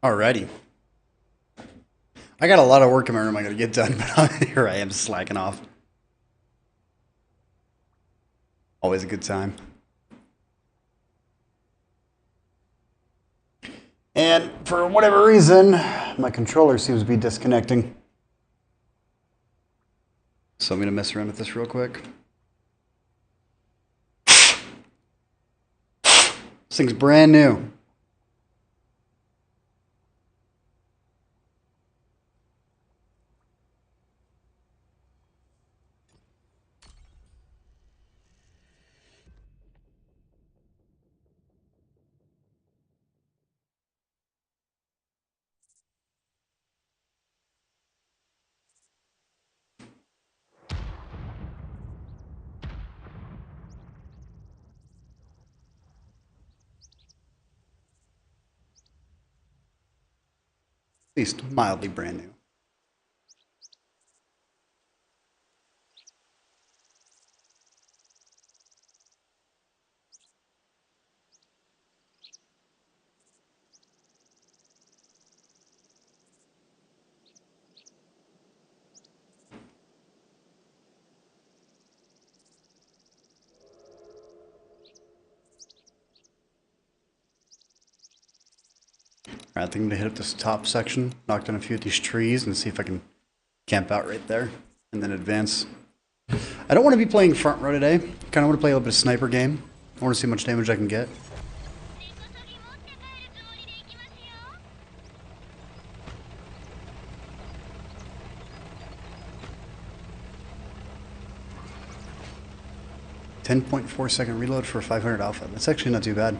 Alrighty. I got a lot of work in my room I gotta get done, but here I am slacking off. Always a good time. And for whatever reason, my controller seems to be disconnecting. So I'm gonna mess around with this real quick. This thing's brand new. At least mildly brand new. Alright, I think I'm gonna hit up this top section, knock down a few of these trees, and see if I can camp out right there, and then advance. I don't want to be playing front row today. Kind of want to play a little bit of sniper game. I want to see how much damage I can get. 10.4-second reload for 500 alpha. That's actually not too bad.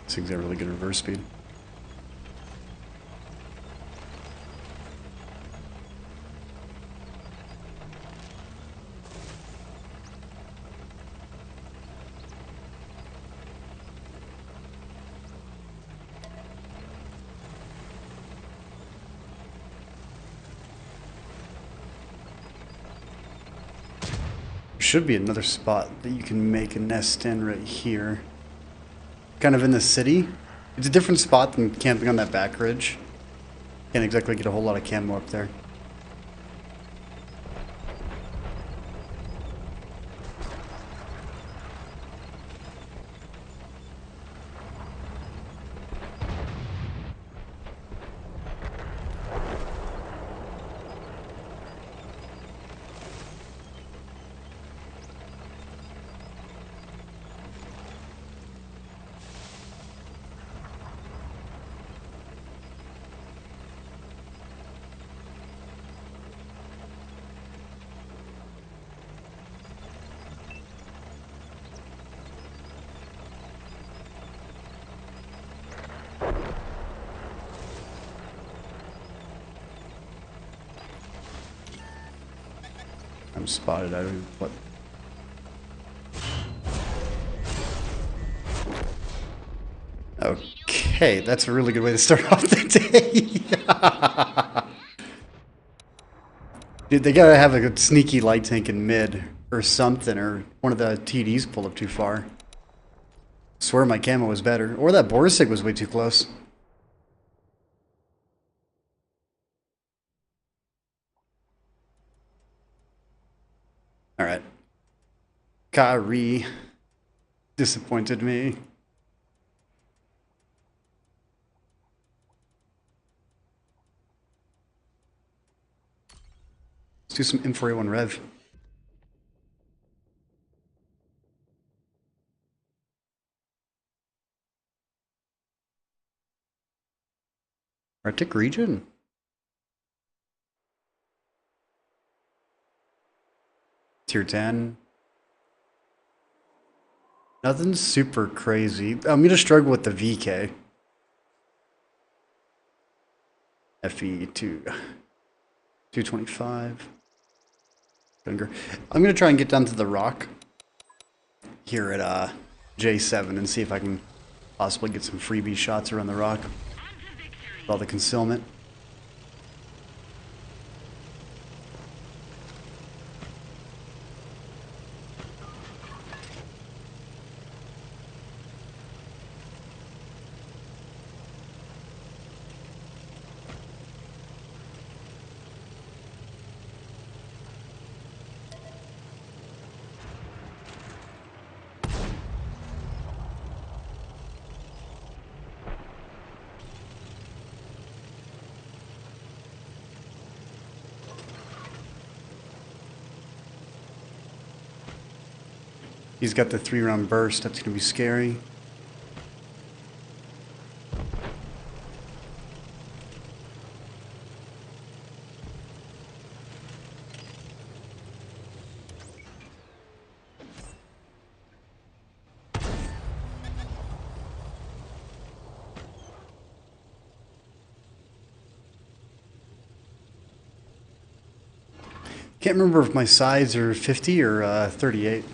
These things have really good reverse speed. Should be another spot that you can make a nest in right here. Kind of in the city. It's a different spot than camping on that back ridge. Can't exactly get a whole lot of camo up there. I'm spotted. I don't even, what? Okay, that's a really good way to start off the day. Dude, they gotta have a good sneaky light tank in mid or something, or one of the TDs pulled up too far. Swear my camo was better, or that Borisig was way too close. All right, Kyrie disappointed me. Let's do some M4A1 Rev. Arctic region. Tier 10. Nothing super crazy. I'm gonna struggle with the VK. FE to 225. Finger. I'm gonna try and get down to the rock here at J7 and see if I can possibly get some freebie shots around the rock with all the concealment. He's got the 3-round burst. That's going to be scary. Can't remember if my sides are 50 or 38.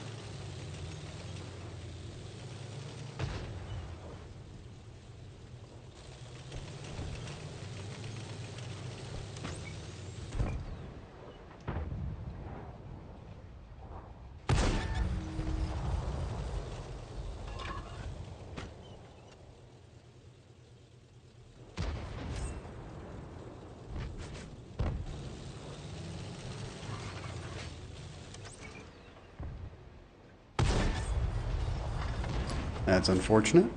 That's unfortunate.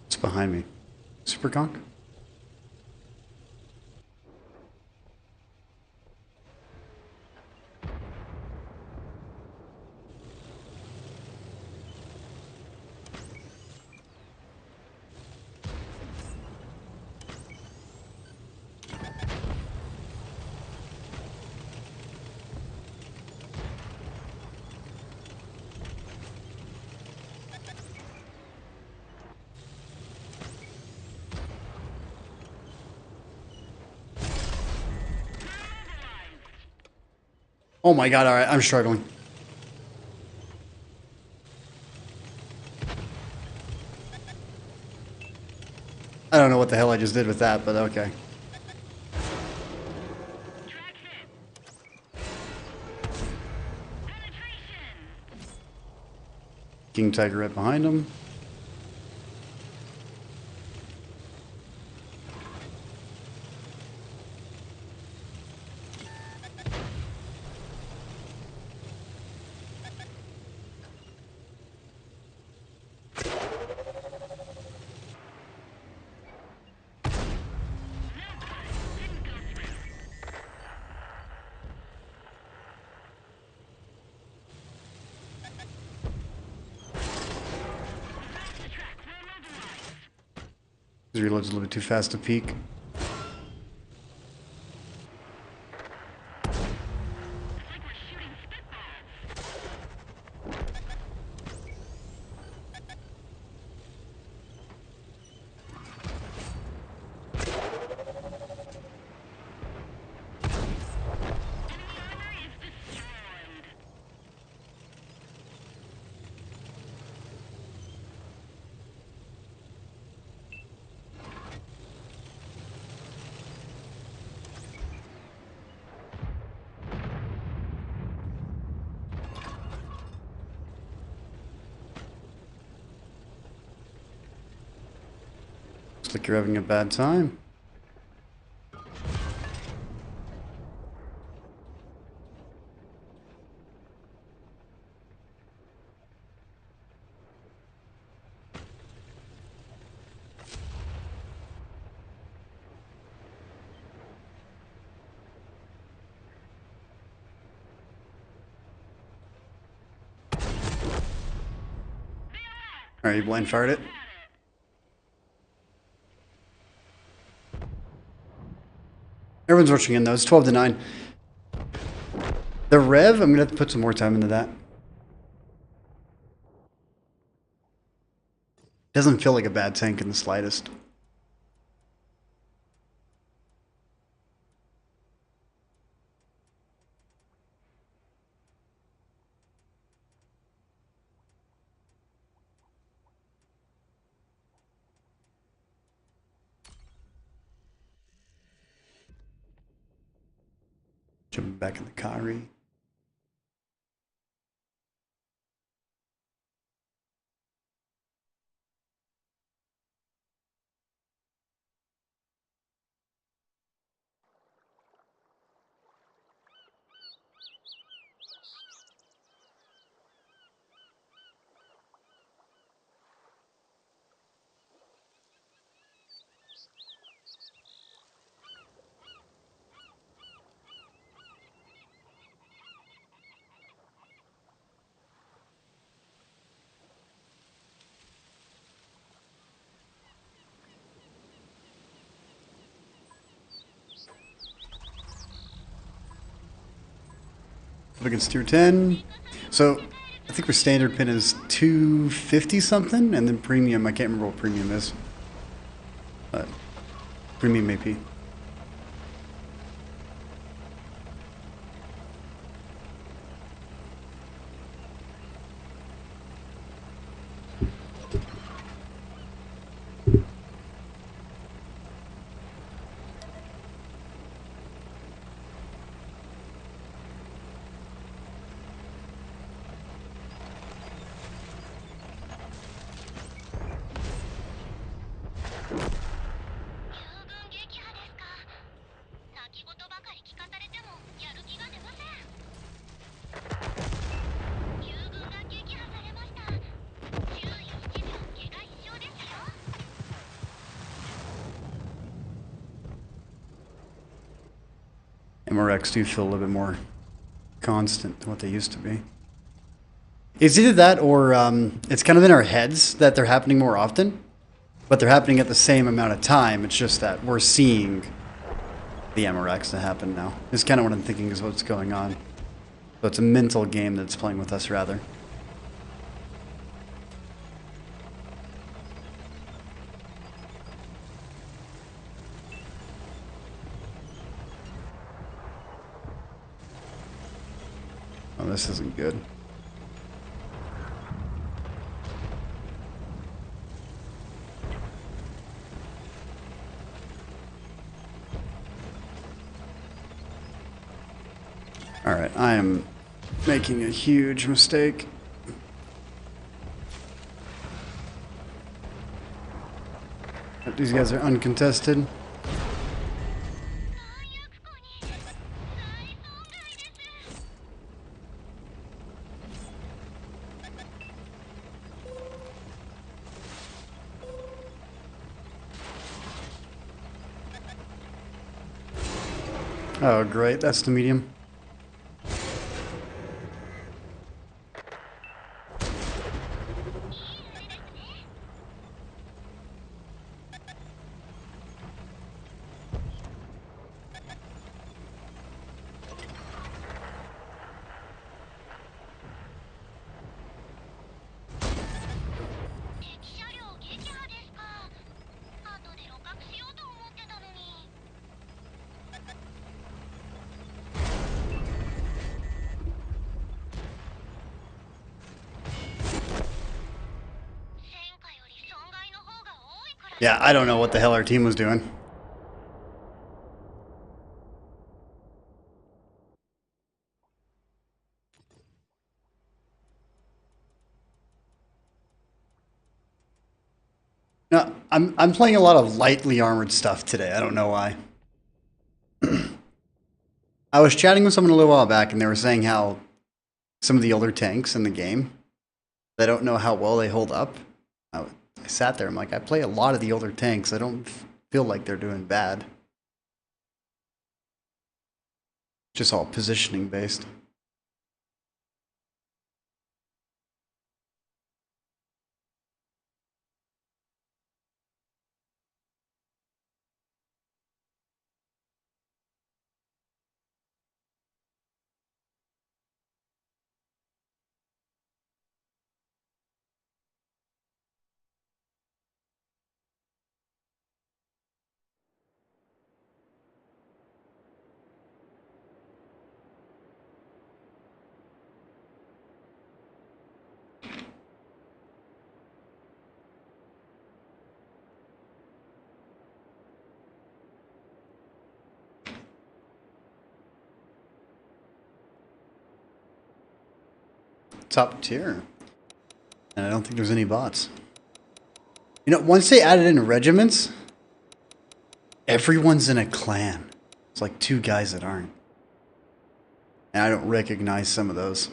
It's behind me. Super conk? Oh my god, alright, I'm struggling. I don't know what the hell I just did with that, but okay. King Tiger right behind him. His reload's a little bit too fast to peek. Looks like you're having a bad time. Alright, you blind fired it. Everyone's rushing in though. It's 12 to 9. The Rev, I'm gonna have to put some more time into that. Doesn't feel like a bad tank in the slightest. Jumping back in the Kari. If I can steer 10. So I think our standard pin is 250 something, and then premium, I can't remember what premium is. But premium AP. MRX do feel a little bit more constant than what they used to be. It's either that or it's kind of in our heads that they're happening more often, but they're happening at the same amount of time. It's just that we're seeing the MRX that happen now. It's kind of what I'm thinking is what's going on. So it's a mental game that's playing with us, rather. Oh, this isn't good. Alright, I am making a huge mistake. These guys are uncontested. Oh, great. That's the medium. Yeah, I don't know what the hell our team was doing. No, I'm playing a lot of lightly armored stuff today. I don't know why. I was chatting with someone a little while back, and they were saying how some of the older tanks in the game, they don't know how well they hold up. I sat there. I'm like, I play a lot of the older tanks. I don't feel like they're doing bad. Just all positioning based. top tier. And I don't think there's any bots. You know, once they added in regiments, everyone's in a clan. It's like 2 guys that aren't. And I don't recognize some of those.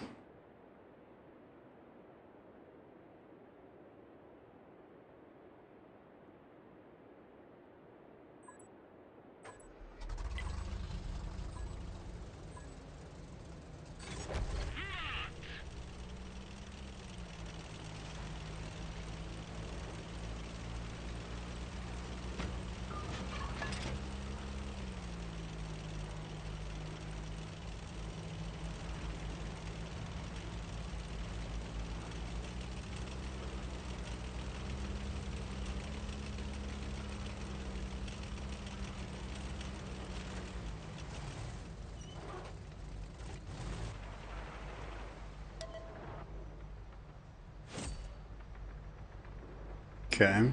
Okay.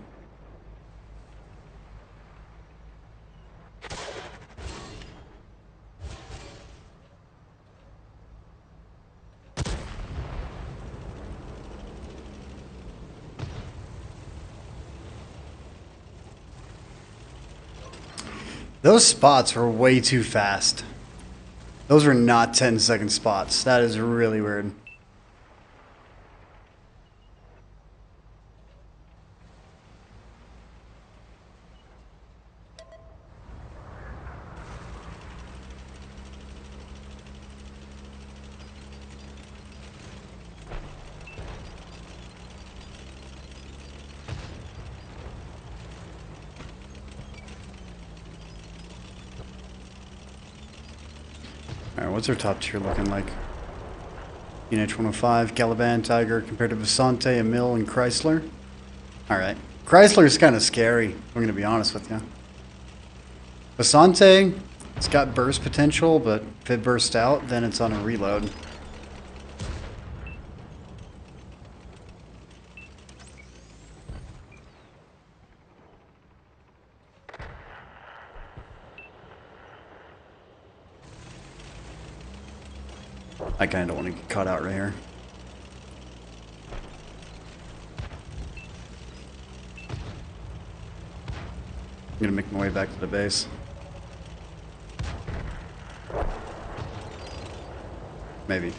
Those spots were way too fast. Those were not 10-second spots. That is really weird. Alright, what's our top tier looking like? UNH 105, Caliban, Tiger, compared to Visante, Emil, and Chrysler. Alright. Chrysler is kind of scary, I'm going to be honest with you. Visante, it's got burst potential, but if it bursts out, then it's on a reload. I kind of don't want to get caught out right here. I'm gonna make my way back to the base. Maybe.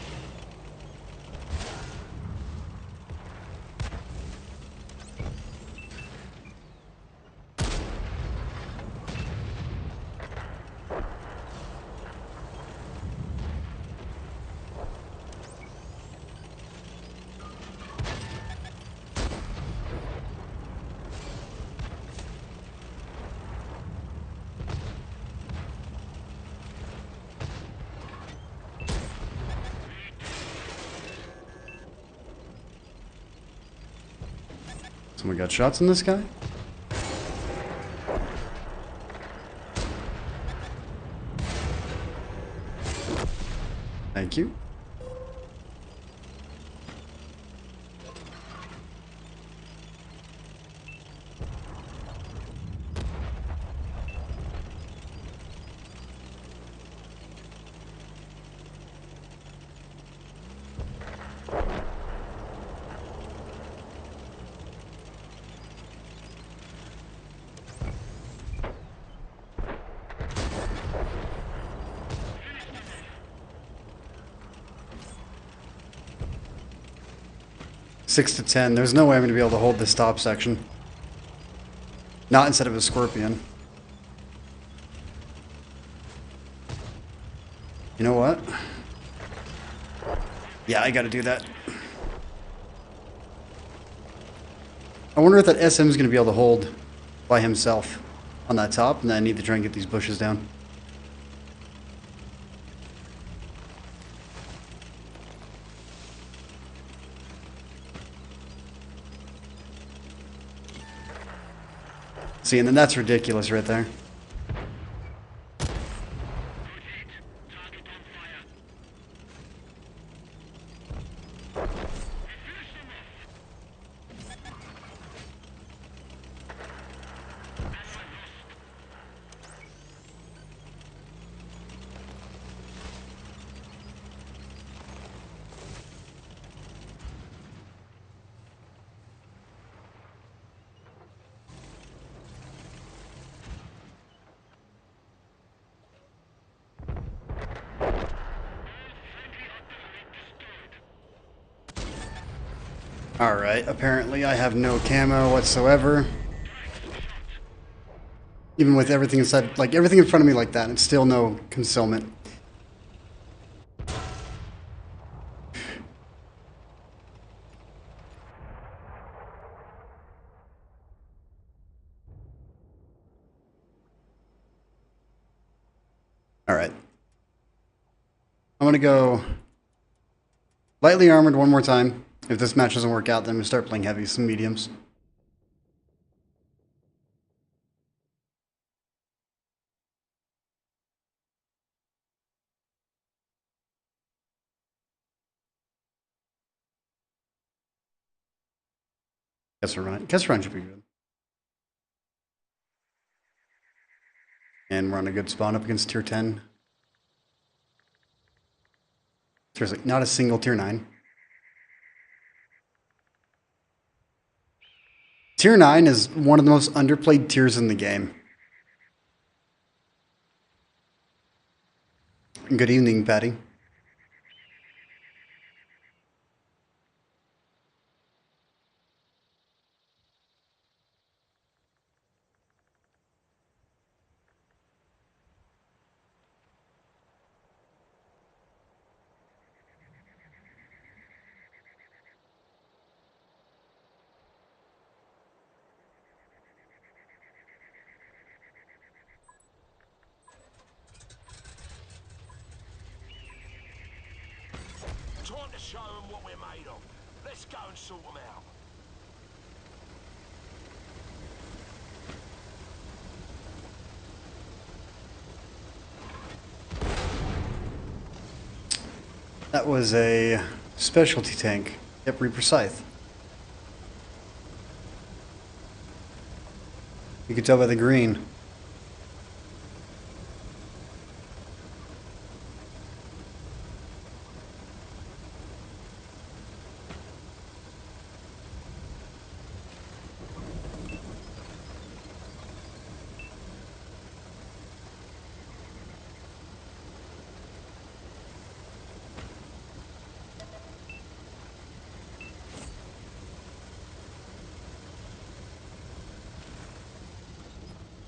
Someone got shots in this guy? Thank you. Six to 10. There's no way I'm going to be able to hold this top section. Not instead of a Scorpion. You know what? Yeah, I got to do that. I wonder if that SM is going to be able to hold by himself on that top, and then I need to try and get these bushes down. See, and then that's ridiculous right there. Alright, apparently I have no camo whatsoever. Even with everything inside, like everything in front of me like that, it's still no concealment. Alright. I'm gonna go lightly armored one more time. If this match doesn't work out, then I'm gonna start playing heavies and mediums. Guess run should be good. And we're on a good spawn up against tier 10. There's like not a single tier 9. Tier 9 is one of the most underplayed tiers in the game. Good evening, Patty. Time to show them what we're made of. Let's go and sort them out. That was a specialty tank. Yep, Reaper Scythe. You can tell by the green.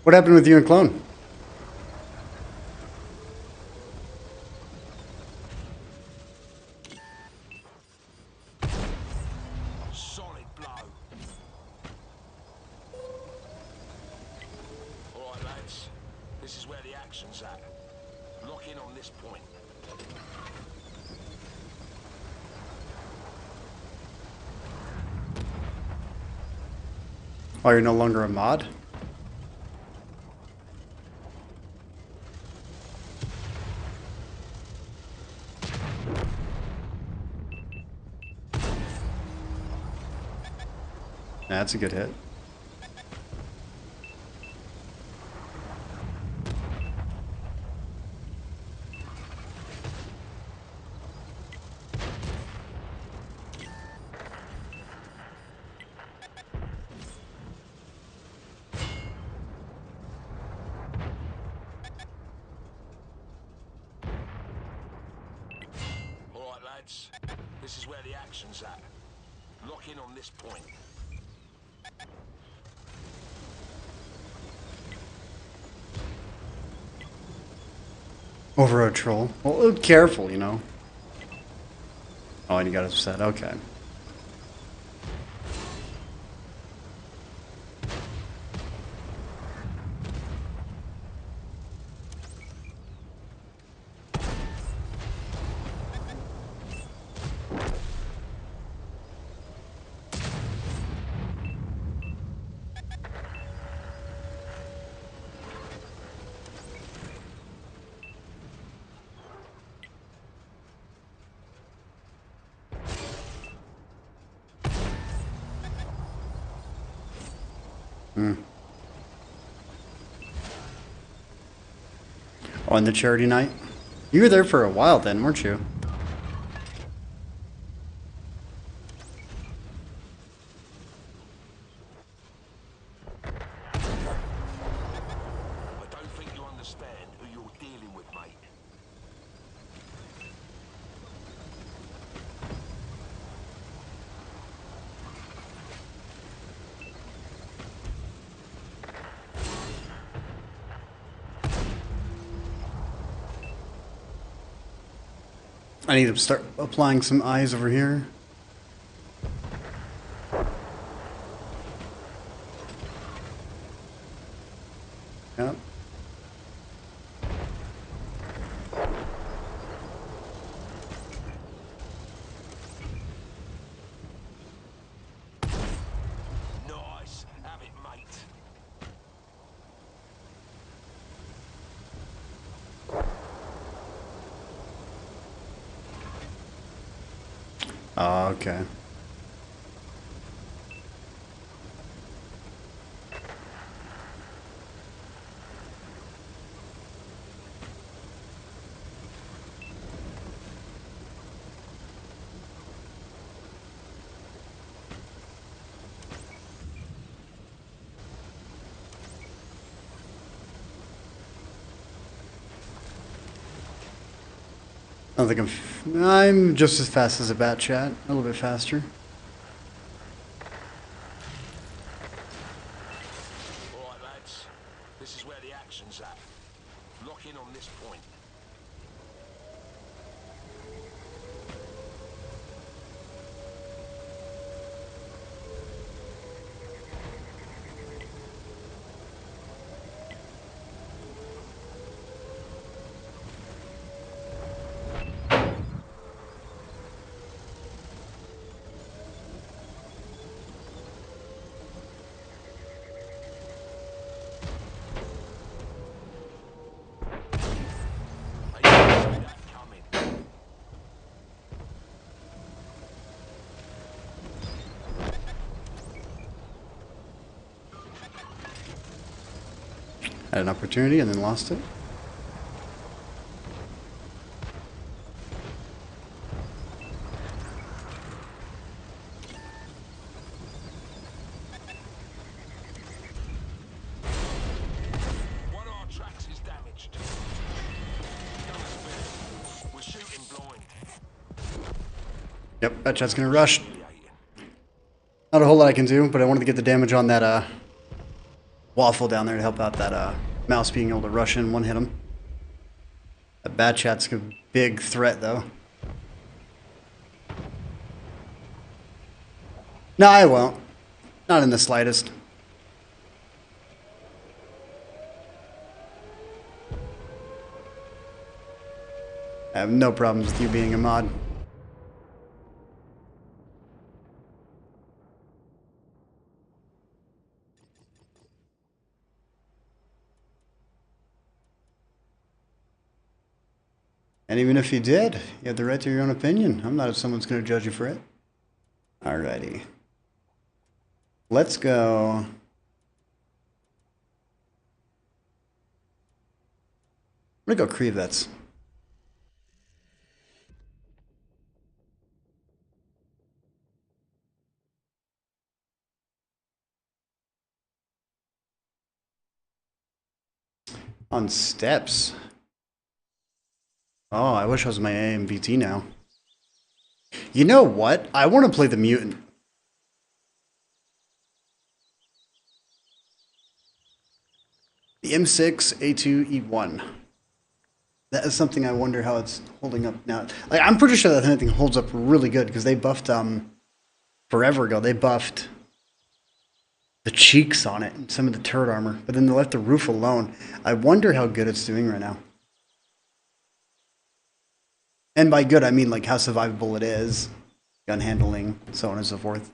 What happened with you and Clone? Solid blow. All right, lads. This is where the action's at. Lock in on this point. Oh, you're no longer a mod? That's a good hit. All right, lads. This is where the action's at. Lock in on this point. Overroad troll. Well, careful, you know. Oh, and you got upset. Okay. On the charity night? You were there for a while then, weren't you? I don't think you understand who you're dealing with, mate. I need to start applying some eyes over here. Yep. Nice. Have it, mate. Oh, okay. I don't think I'm just as fast as a bat chat, a little bit faster. All right, lads. This is where the action's at. Lock in on this point. They didn't see that coming. Had an opportunity and then lost it. One of our tracks is damaged. We're shooting blind. Yep, bat chat's gonna rush. Humiliating. Not a whole lot I can do, but I wanted to get the damage on that waffle down there to help out that mouse being able to rush in one hit him. That bat chat's a big threat though. No, I won't. Not in the slightest. I have no problems with you being a mod. And even if you did, you have the right to your own opinion. I'm not if someone's going to judge you for it. Alrighty. Let's go. I'm going to go Krevets. On steps. Oh, I wish I was my AMVT now. You know what? I want to play the mutant. The M6 A2E1. That is something I wonder how it's holding up now. Like, I'm pretty sure that thing holds up really good because they buffed forever ago. They buffed the cheeks on it and some of the turret armor, but then they left the roof alone. I wonder how good it's doing right now. And by good, I mean like how survivable it is, gun handling, so on and so forth.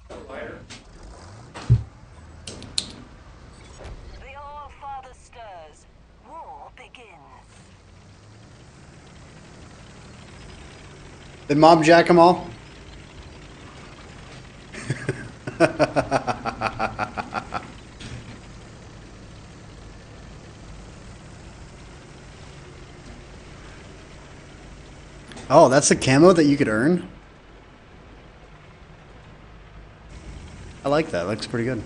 The All-Father stirs. War begins. Did Mom jack them all? Oh, that's a camo that you could earn? I like that. Looks pretty good.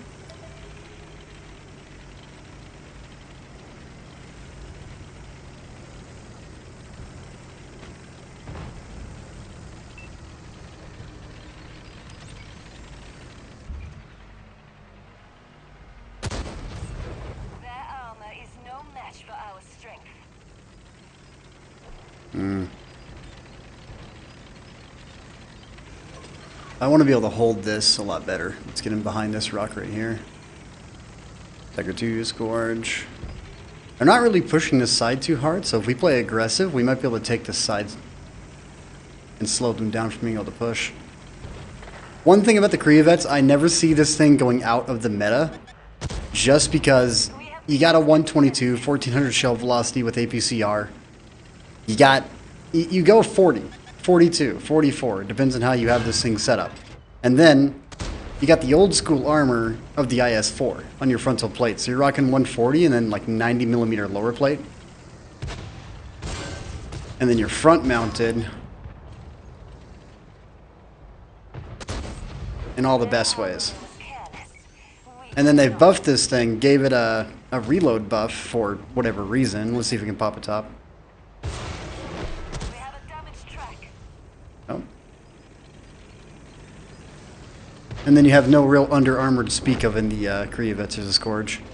I want to be able to hold this a lot better. Let's get in behind this rock right here. Dagger 2, Scourge. They're not really pushing this side too hard, so if we play aggressive, we might be able to take this side and slow them down from being able to push. One thing about the Krievets, I never see this thing going out of the meta, just because you got a 122, 1400 shell velocity with APCR. You go 40, 42, 44, depends on how you have this thing set up. And then you got the old school armor of the IS-4 on your frontal plate. So you're rocking 140 and then like 90 millimeter lower plate. And then you're front mounted in all the best ways. And then they buffed this thing, gave it a reload buff for whatever reason. Let's see if we can pop a top. We have a damaged track. Oh. And then you have no real under armor to speak of in the Krievets as a Scourge. You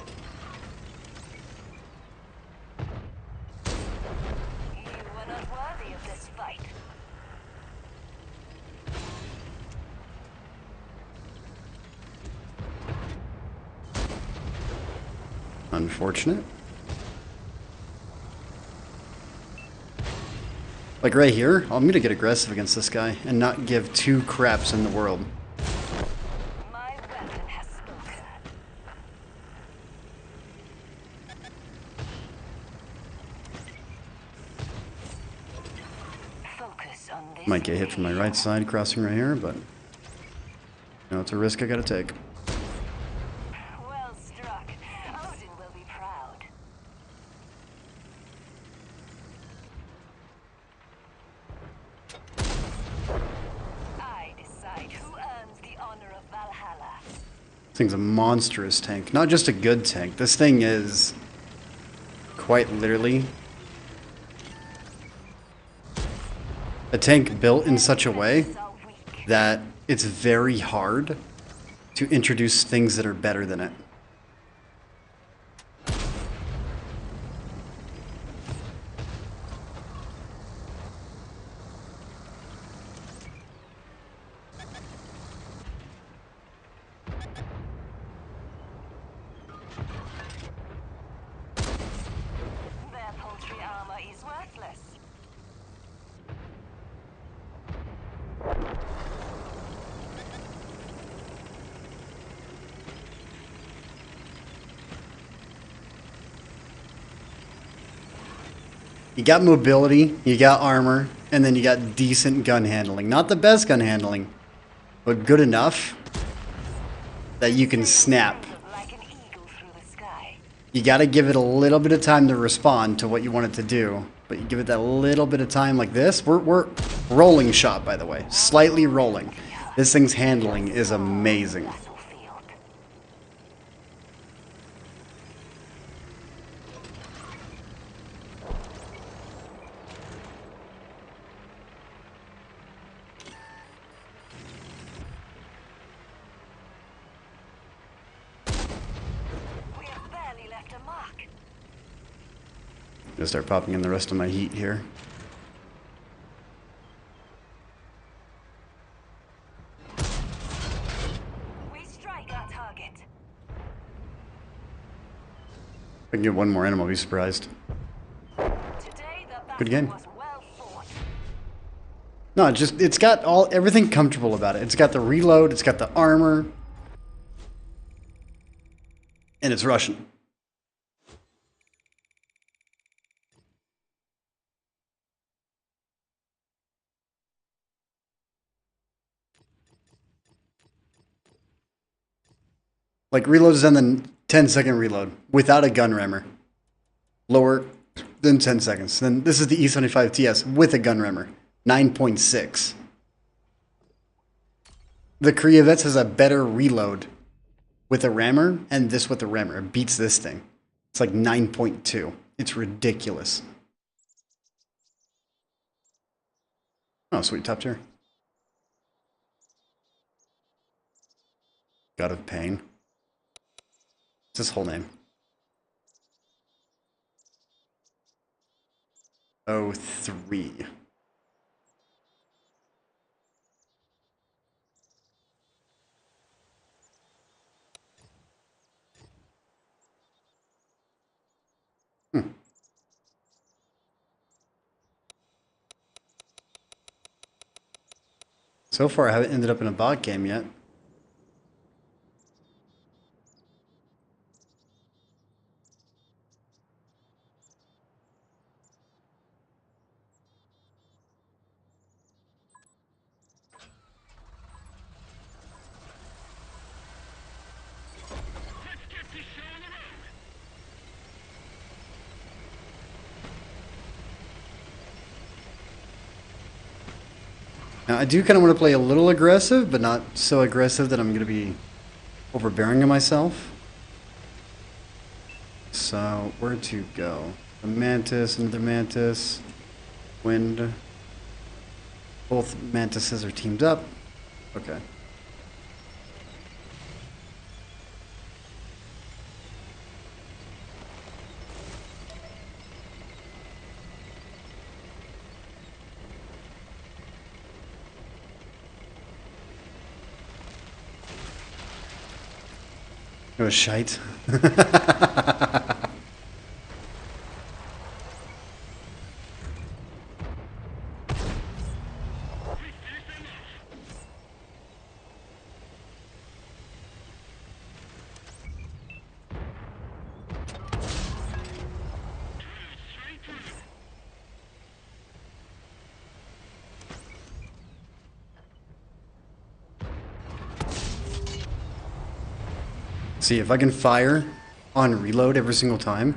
were not worthy of this fight. Unfortunate. Like right here, I'm gonna get aggressive against this guy and not give two craps in the world. My weapon has spoken. Focus on this. Might get hit from my right side crossing right here, but you know, it's a risk I gotta take. Well struck. Odin will be proud. I decide who earns the honor of Valhalla. This thing's a monstrous tank. Not just a good tank. This thing is quite literally a tank built in such a way So weak. that it's very hard to introduce things that are better than it. Their poultry armor is worthless. You got mobility, you got armor, and then you got decent gun handling. Not the best gun handling, but good enough that you can snap. Like an eagle through the sky. You got to give it a little bit of time to respond to what you want it to do. But you give it that little bit of time like this. We're rolling shot, by the way. Slightly rolling. This thing's handling is amazing. Battlefield. We have barely left a mark. Gonna start popping in the rest of my heat here. We strike our target. If I can get one more in, I'll be surprised. Today the Good battle game. was well fought. No, it's got everything comfortable about it. It's got the reload, it's got the armor, and it's Russian. Like reload is on the 10-second reload without a gun rammer. Lower than 10 seconds. Then this is the E75 TS with a gun rammer. 9.6. The Krievets has a better reload with a rammer, and this with a rammer. It beats this thing. It's like 9.2. It's ridiculous. Oh, sweet top tier. God of Pain. What's his whole name? 03. So far, I haven't ended up in a bot game yet. Now, I do kind of want to play a little aggressive, but not so aggressive that I'm going to be overbearing on myself. So, where to go? A mantis, another mantis, wind. Both mantises are teamed up. Okay. It was shite. See, if I can fire on reload every single time,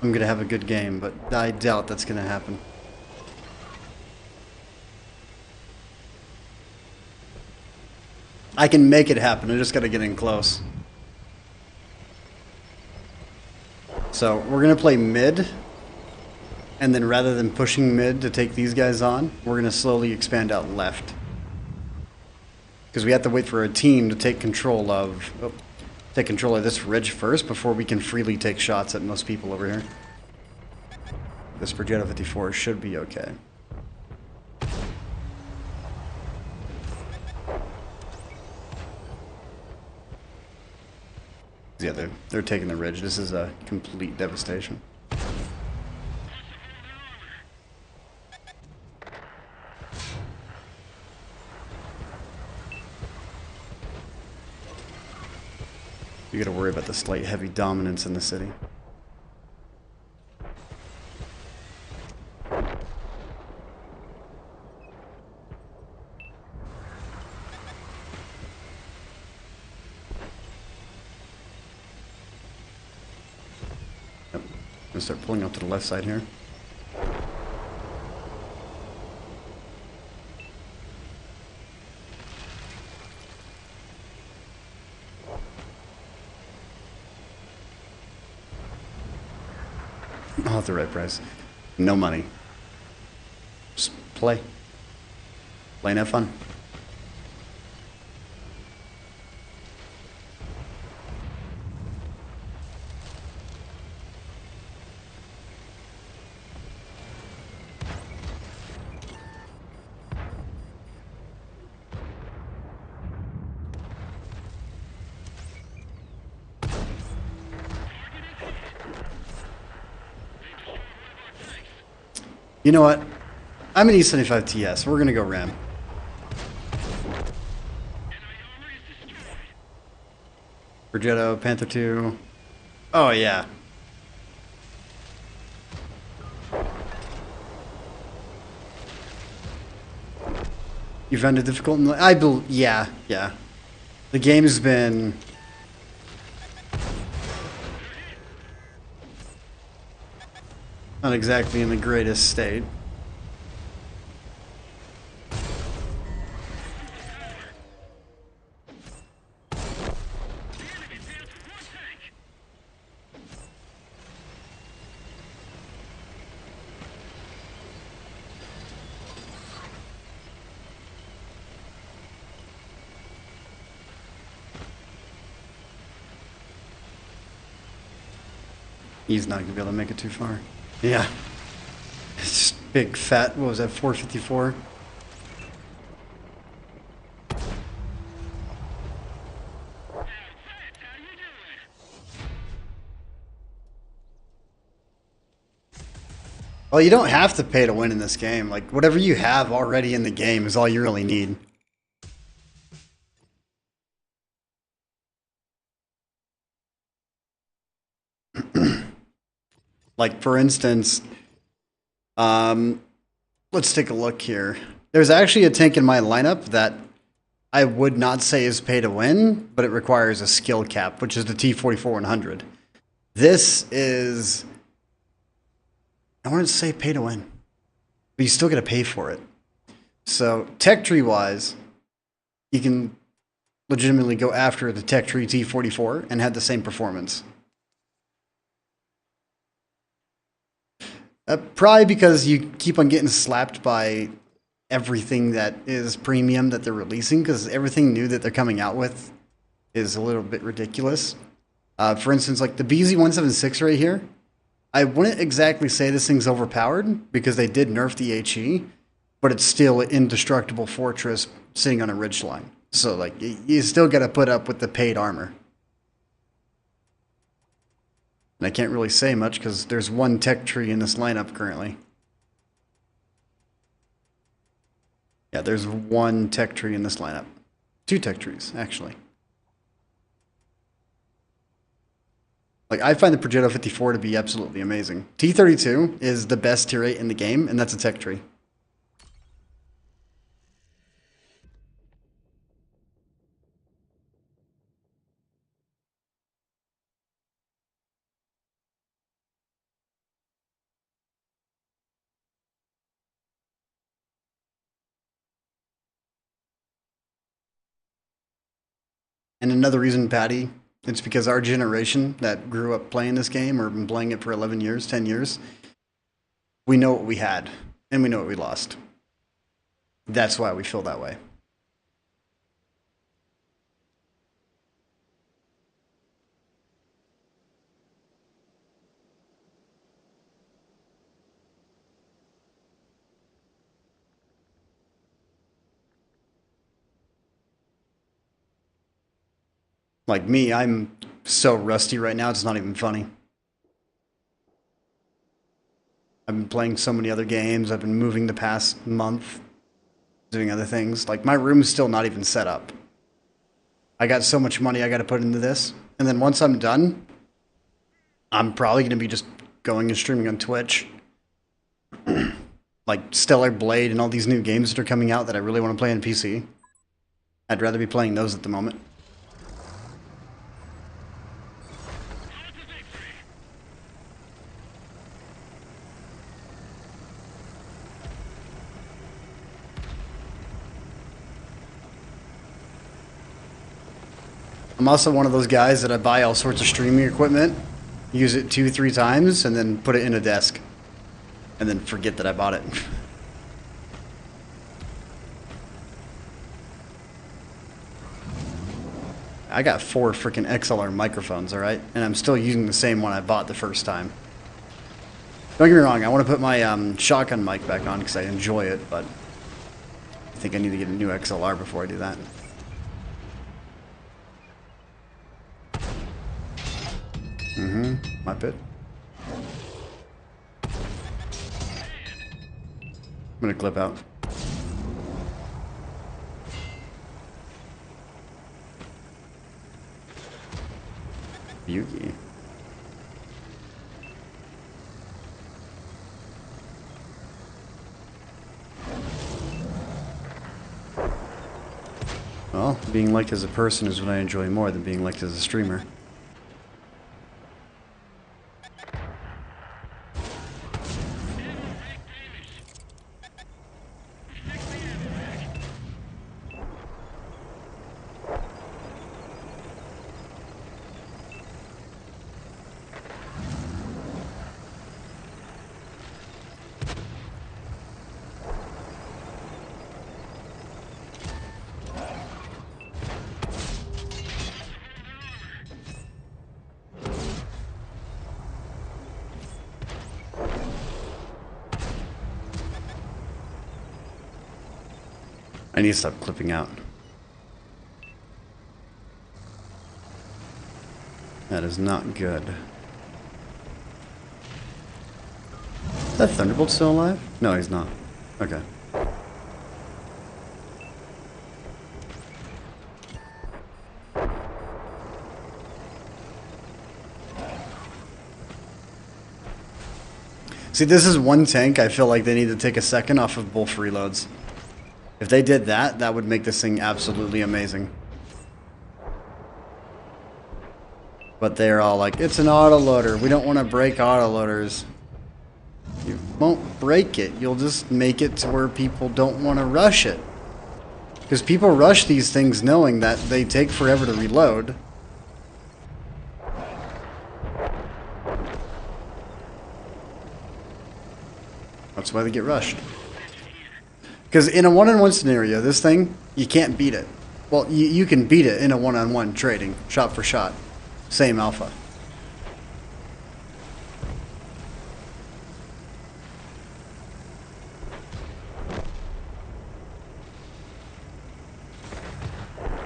I'm going to have a good game, but I doubt that's going to happen. I can make it happen, I just got to get in close. So, we're going to play mid, and then rather than pushing mid to take these guys on, we're going to slowly expand out left. Because we have to wait for a team to take control of... Oh, take control of this ridge first before we can freely take shots at most people over here. This Progetto 54 should be okay. Yeah, they're taking the ridge. This is a complete devastation. You gotta worry about the slight heavy dominance in the city. Yep. I'm gonna start pulling up to the left side here. I'll have the right price. No money. Just play. Play and have fun. You know what? I'm an E75 TS. We're gonna go Ram. Progetto, Panther 2. Oh, yeah. You found it difficult? Yeah. The game's been... not exactly in the greatest state. He's not going to be able to make it too far. Yeah. It's big fat, what was that, 454? Well, you don't have to pay to win in this game. Like, whatever you have already in the game is all you really need. Like, for instance, let's take a look here. There's actually a tank in my lineup that I would not say is pay to win, but it requires a skill cap, which is the T-44-100. This is, I wouldn't say pay to win, but you still got to pay for it. So tech tree wise, you can legitimately go after the tech tree T-44 and have the same performance. Probably because you keep on getting slapped by everything that is premium that they're releasing, because everything new that they're coming out with is a little bit ridiculous. For instance, like the BZ-176 right here, I wouldn't exactly say this thing's overpowered because they did nerf the HE, but it's still an indestructible fortress sitting on a ridgeline. So like you still got to put up with the paid armor. And I can't really say much because there's one tech tree in this lineup currently. Yeah, there's one tech tree in this lineup. Two tech trees, actually. Like, I find the Progetto 54 to be absolutely amazing. T-32 is the best tier 8 in the game, and that's a tech tree. And another reason, Patty, it's because our generation that grew up playing this game or been playing it for 11 years, 10 years, we know what we had and we know what we lost. That's why we feel that way. Like me, I'm so rusty right now, it's not even funny. I've been playing so many other games. I've been moving the past month, doing other things. Like, my room's still not even set up. I got so much money I got to put into this. And then once I'm done, I'm probably going to be just going and streaming on Twitch. Like Stellar Blade and all these new games that are coming out that I really want to play on PC. I'd rather be playing those at the moment. I'm also one of those guys that I buy all sorts of streaming equipment, use it 2-3 times, and then put it in a desk. And then forget that I bought it. I got 4 freaking XLR microphones, alright? And I'm still using the same one I bought the first time. Don't get me wrong, I want to put my shotgun mic back on because I enjoy it, but I think I need to get a new XLR before I do that. My pit. I'm gonna clip out. Yugi. Well, being liked as a person is what I enjoy more than being liked as a streamer. I need to stop clipping out. That is not good. Is that Thunderbolt still alive? No, he's not. Okay. See, this is one tank I feel like they need to take a second off of both reloads. If they did that, that would make this thing absolutely amazing. But they're all like, it's an autoloader. We don't want to break autoloaders. You won't break it. You'll just make it to where people don't want to rush it. Because people rush these things knowing that they take forever to reload. That's why they get rushed. Because in a one-on-one scenario, this thing, you can't beat it. Well, you can beat it in a one-on-one trading, shot for shot. Same alpha.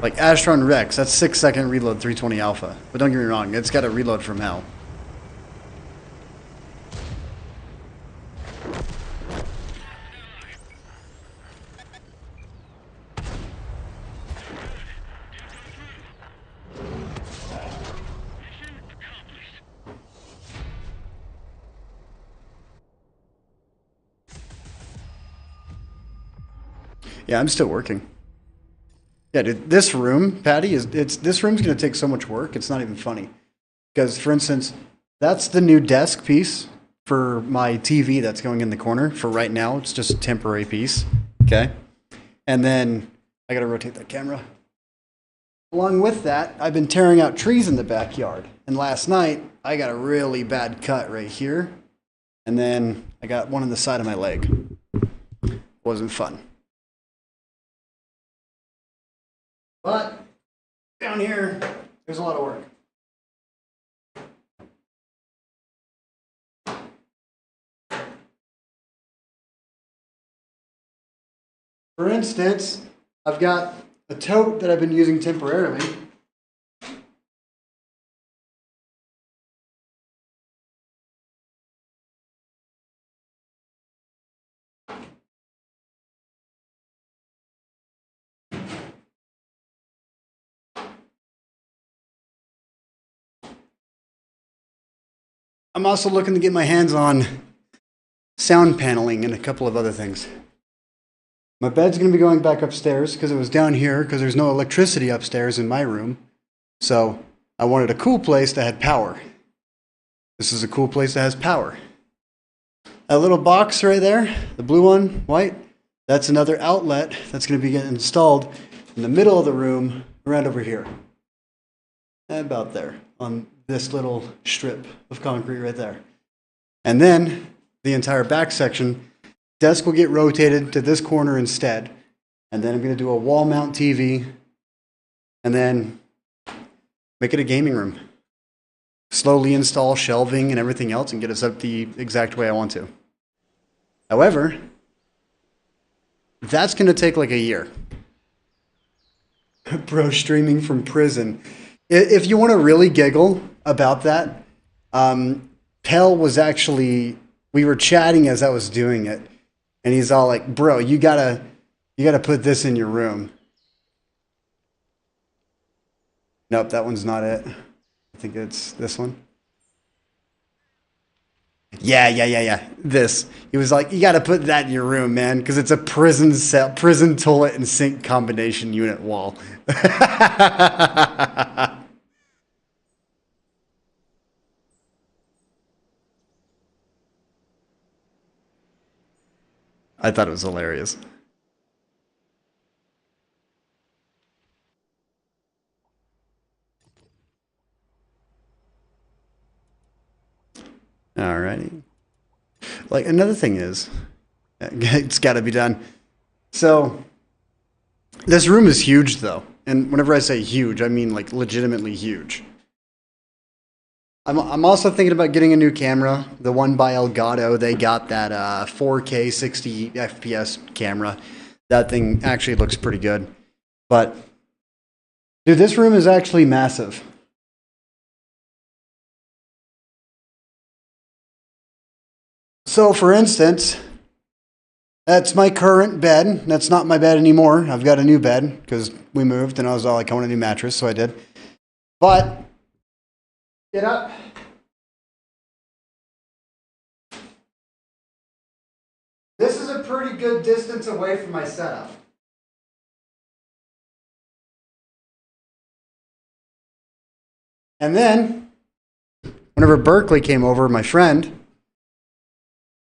Like Astron Rex, that's 6-second reload 320 alpha. But don't get me wrong, it's got a reload from hell. Yeah, I'm still working. Yeah, dude, this room, Patty, this room's gonna take so much work, it's not even funny. Because, for instance, that's the new desk piece for my TV that's going in the corner. For right now, it's just a temporary piece, okay? And then, I gotta rotate that camera. Along with that, I've been tearing out trees in the backyard. And last night, I got a really bad cut right here. And then, I got one on the side of my leg. Wasn't fun. But down here, there's a lot of work. For instance, I've got a tote that I've been using temporarily. I'm also looking to get my hands on sound paneling and a couple of other things. My bed's going to be going back upstairs because it was down here because there's no electricity upstairs in my room. So I wanted a cool place that had power. This is a cool place that has power. That little box right there, the blue one, white, that's another outlet that's going to be getting installed in the middle of the room, around over here. About there, on this little strip of concrete right there. And then the entire back section, desk will get rotated to this corner instead. And then I'm going to do a wall mount TV and then make it a gaming room. Slowly install shelving and everything else and get us up the exact way I want to. However, that's going to take like a year. Bro, streaming from prison. If you want to really giggle about that, Pell was actually, we were chatting as I was doing it, and he's all like, bro, you gotta put this in your room. Nope, that one's not it. I think it's this one. Yeah. This. He was like, you gotta put that in your room, man, because it's a prison cell, prison toilet and sink combination unit wall. I thought it was hilarious. Alrighty. Like, another thing is, it's got to be done. So, this room is huge, though. And whenever I say huge, I mean, like, legitimately huge. I'm also thinking about getting a new camera. The one by Elgato, they got that 4K 60 FPS camera that thing actually looks pretty good. But, dude, this room is actually massive. So, for instance, that's my current bed. That's not my bed anymore. I've got a new bed because we moved and I was all like, I want a new mattress, so I did. But, get up. This is a pretty good distance away from my setup. And then, whenever Berkeley came over, my friend,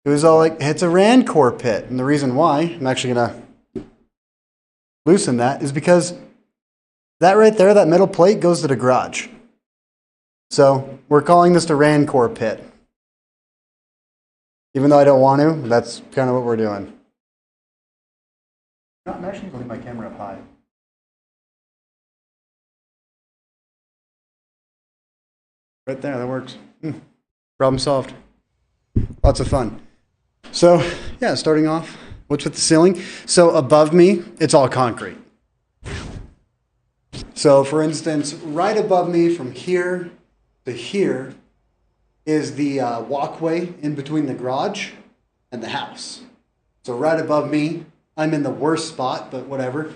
it was all like, it's a Rancor pit. And the reason why, I'm actually going to loosen that, is because that right there, that metal plate, goes to the garage. So, we're calling this the Rancor pit. Even though I don't want to, that's kind of what we're doing. I'm actually going to leave my camera up high. Right there, that works. Problem solved. Lots of fun. So, yeah, starting off, what's with the ceiling? So above me, it's all concrete. So for instance, right above me from here to here is the walkway in between the garage and the house. So right above me, I'm in the worst spot, but whatever.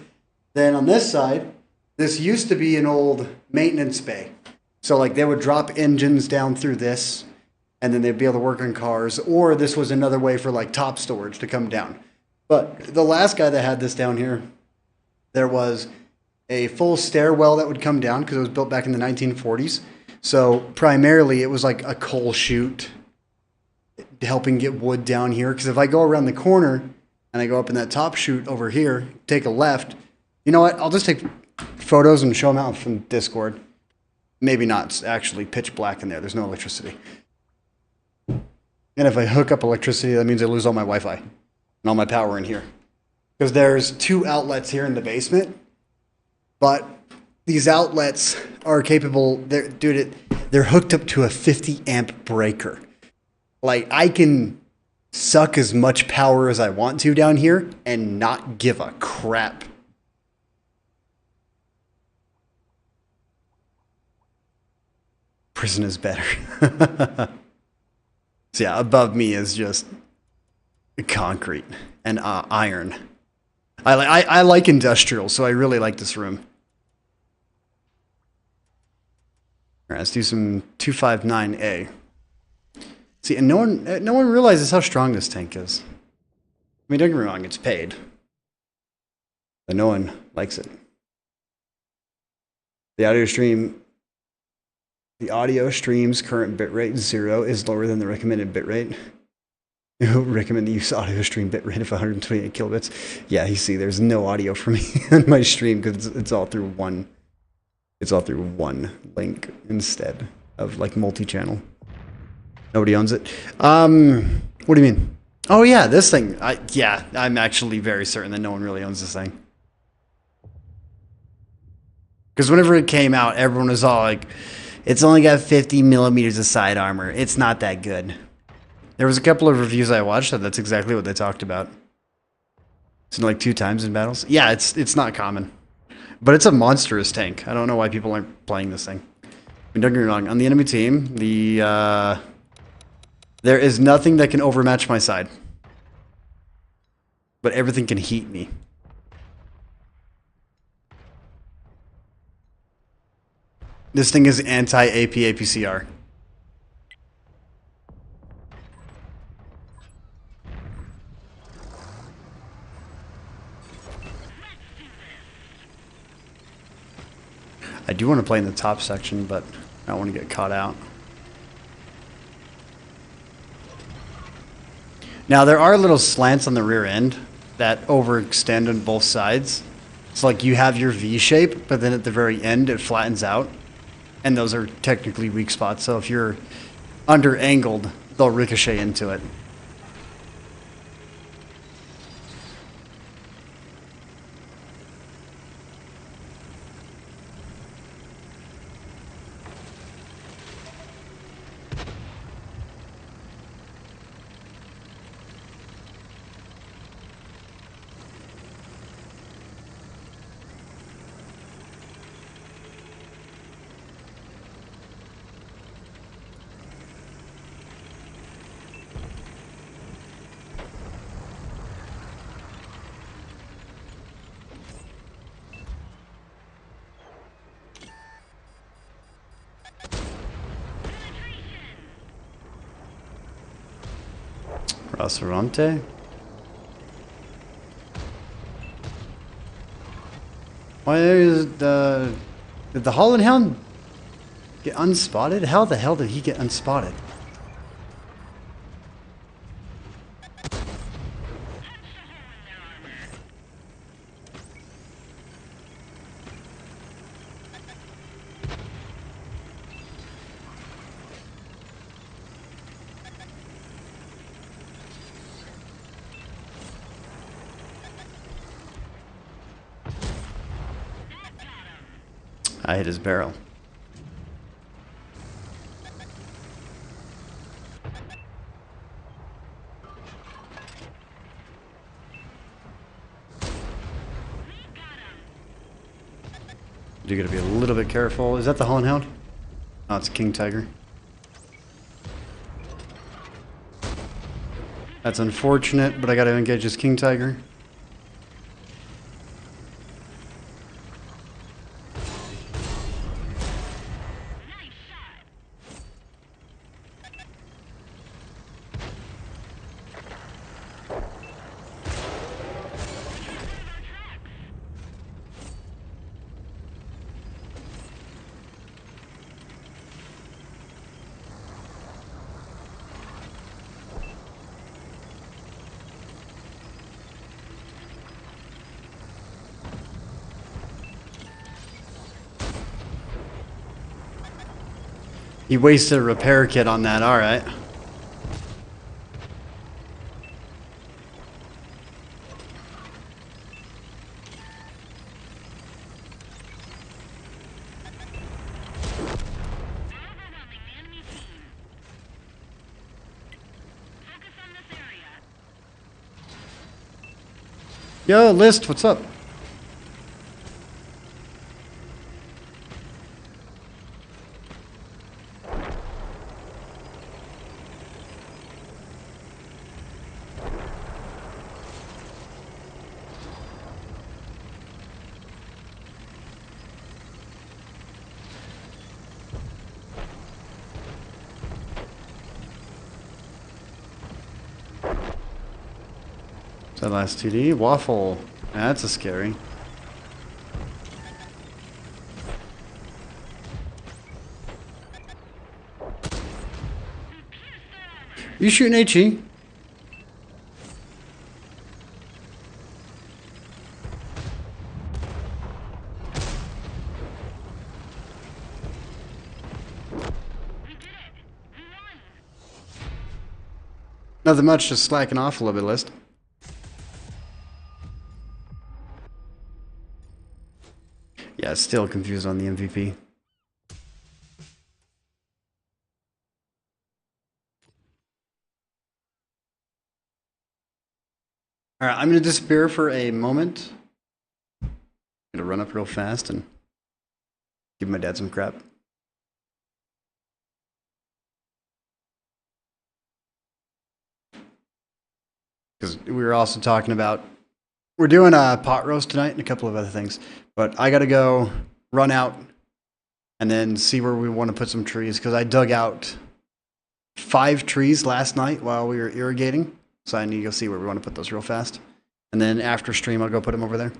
Then on this side, this used to be an old maintenance bay. So like they would drop engines down through this and then they'd be able to work on cars, or this was another way for like top storage to come down. But the last guy that had this down here, there was a full stairwell that would come down because it was built back in the 1940s. So primarily it was like a coal chute helping get wood down here. Because if I go around the corner and I go up in that top chute over here, take a left, you know what? I'll just take photos and show them out from Discord. Maybe not. It's actually pitch black in there. There's no electricity. And if I hook up electricity, that means I lose all my Wi-Fi and all my power in here. Because there's 2 outlets here in the basement. But these outlets are capable, they're hooked up to a 50 amp breaker. Like I can suck as much power as I want to down here and not give a crap. Prison is better. So yeah, above me is just concrete and iron. I like industrial, so I really like this room. All right, let's do some 259A. See, and no one realizes how strong this tank is. I mean, don't get me wrong, it's paid, but no one likes it. The audio stream's current bitrate 0 is lower than the recommended bitrate. Recommend the use audio stream bitrate of 128 kilobits. Yeah, you see, there's no audio for me on my stream because it's all through one. It's all through one link instead of like multi-channel. Nobody owns it. What do you mean? Oh yeah, this thing. Yeah, I'm actually very certain that no one really owns this thing. Because whenever it came out, everyone was all like, it's only got 50 millimeters of side armor. It's not that good. There was a couple of reviews I watched that that's exactly what they talked about. It's like 2 times in battles. Yeah, it's not common. But it's a monstrous tank. I don't know why people aren't playing this thing. I mean, don't get me wrong. On the enemy team, there is nothing that can overmatch my side. But everything can heat me. This thing is anti-AP APCR. I do want to play in the top section, but I don't want to get caught out. Now, there are little slants on the rear end that overextend on both sides. It's like you have your V shape, but then at the very end, it flattens out. And those are technically weak spots, so if you're under-angled, they'll ricochet into it. Restaurante? Why is the... Did the Holland Hound get unspotted? How the hell did he get unspotted? I hit his barrel. You gotta be a little bit careful. Is that the Holland Hound? Oh, it's King Tiger. That's unfortunate, but I gotta engage this King Tiger. He wasted a repair kit on that, alright. Yo, List, what's up? Is that last TD? Waffle. That's a scary. You shooting HE? Nothing much, just slacking off a little bit, List. Yeah, still confused on the MVP. Alright, I'm gonna disappear for a moment. I'm gonna run up real fast and give my dad some crap. Because we were also talking about, we're doing a pot roast tonight and a couple of other things. But I gotta go run out and then see where we want to put some trees. Because I dug out 5 trees last night while we were irrigating. So I need to go see where we want to put those real fast. And then after stream, I'll go put them over there.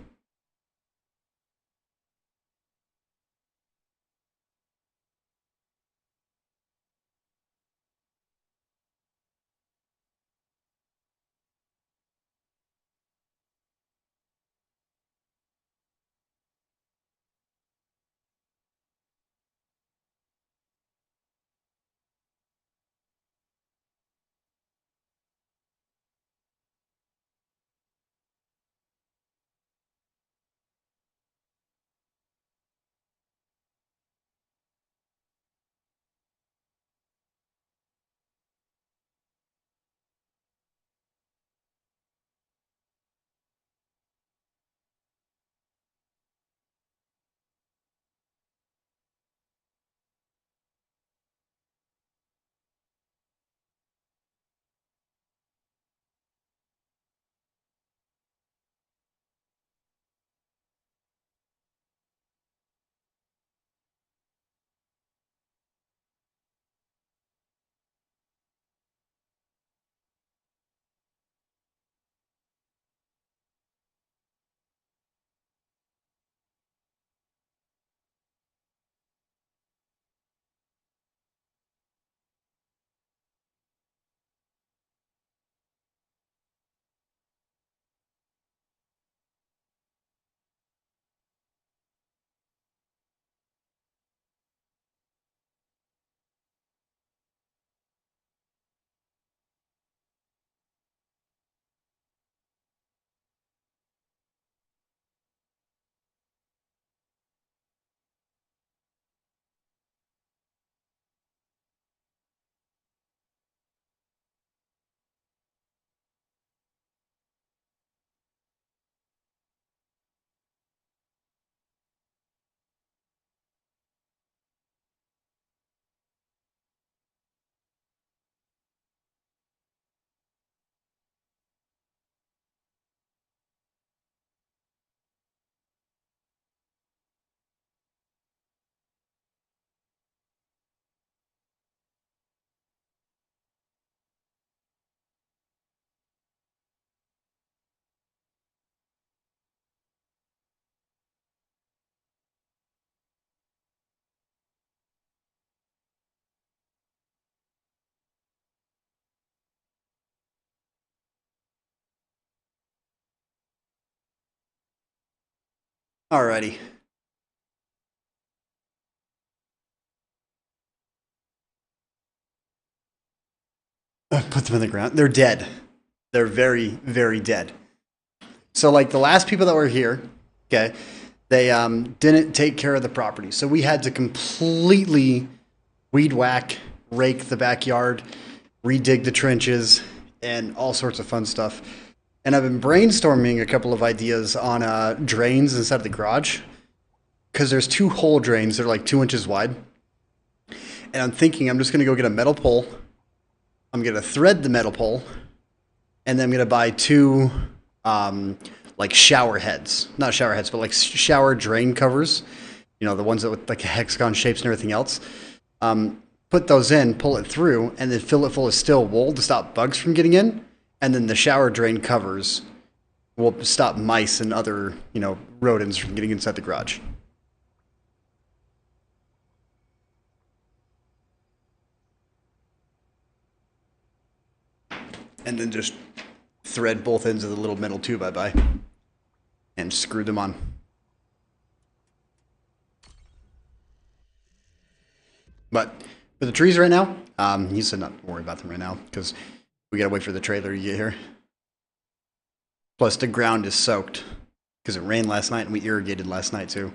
Alrighty. Put them in the ground. They're dead. They're very, very dead. So, like the last people that were here, okay, they didn't take care of the property. So we had to completely weed whack, rake the backyard, redig the trenches, and all sorts of fun stuff. And I've been brainstorming a couple of ideas on drains inside of the garage because there's 2 hole drains that are like 2 inches wide. And I'm thinking I'm just going to go get a metal pole. I'm going to thread the metal pole. And then I'm going to buy 2 like shower heads. Not shower heads, but like shower drain covers. You know, the ones that with like hexagon shapes and everything else. Put those in, pull it through, and then fill it full of steel wool to stop bugs from getting in. And then the shower drain covers will stop mice and other, you know, rodents from getting inside the garage. And then just thread both ends of the little metal tube I buy and screw them on. But for the trees right now, he said not to worry about them right now because we gotta wait for the trailer to get here. Plus the ground is soaked because it rained last night and we irrigated last night too.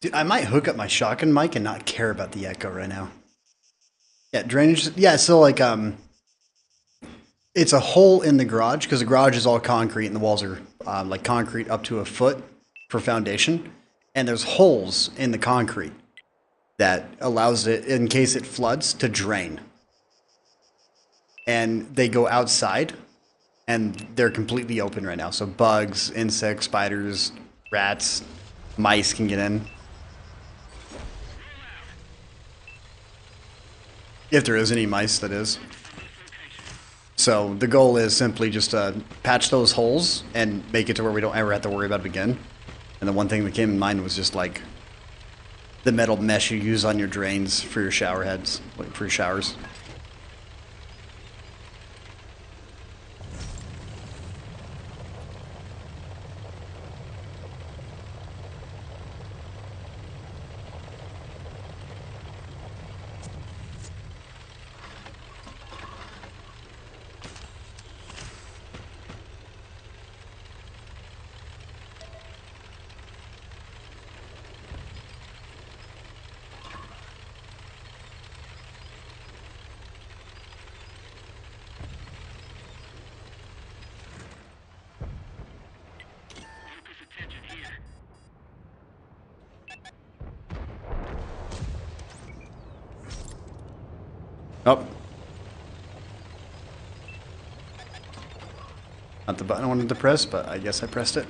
Dude, I might hook up my shotgun mic and not care about the echo right now. Yeah, drainage. Yeah, so like it's a hole in the garage because the garage is all concrete and the walls are like concrete up to a foot for foundation, and there's holes in the concrete that allows it, in case it floods, to drain. And they go outside, and they're completely open right now. So bugs, insects, spiders, rats, mice can get in. If there is any mice, that is. So the goal is simply just to patch those holes and make it to where we don't ever have to worry about it again. And the one thing that came in mind was just like the metal mesh you use on your drains for your shower heads, like for your showers. Oh. Not the button I wanted to press, but I guess I pressed it.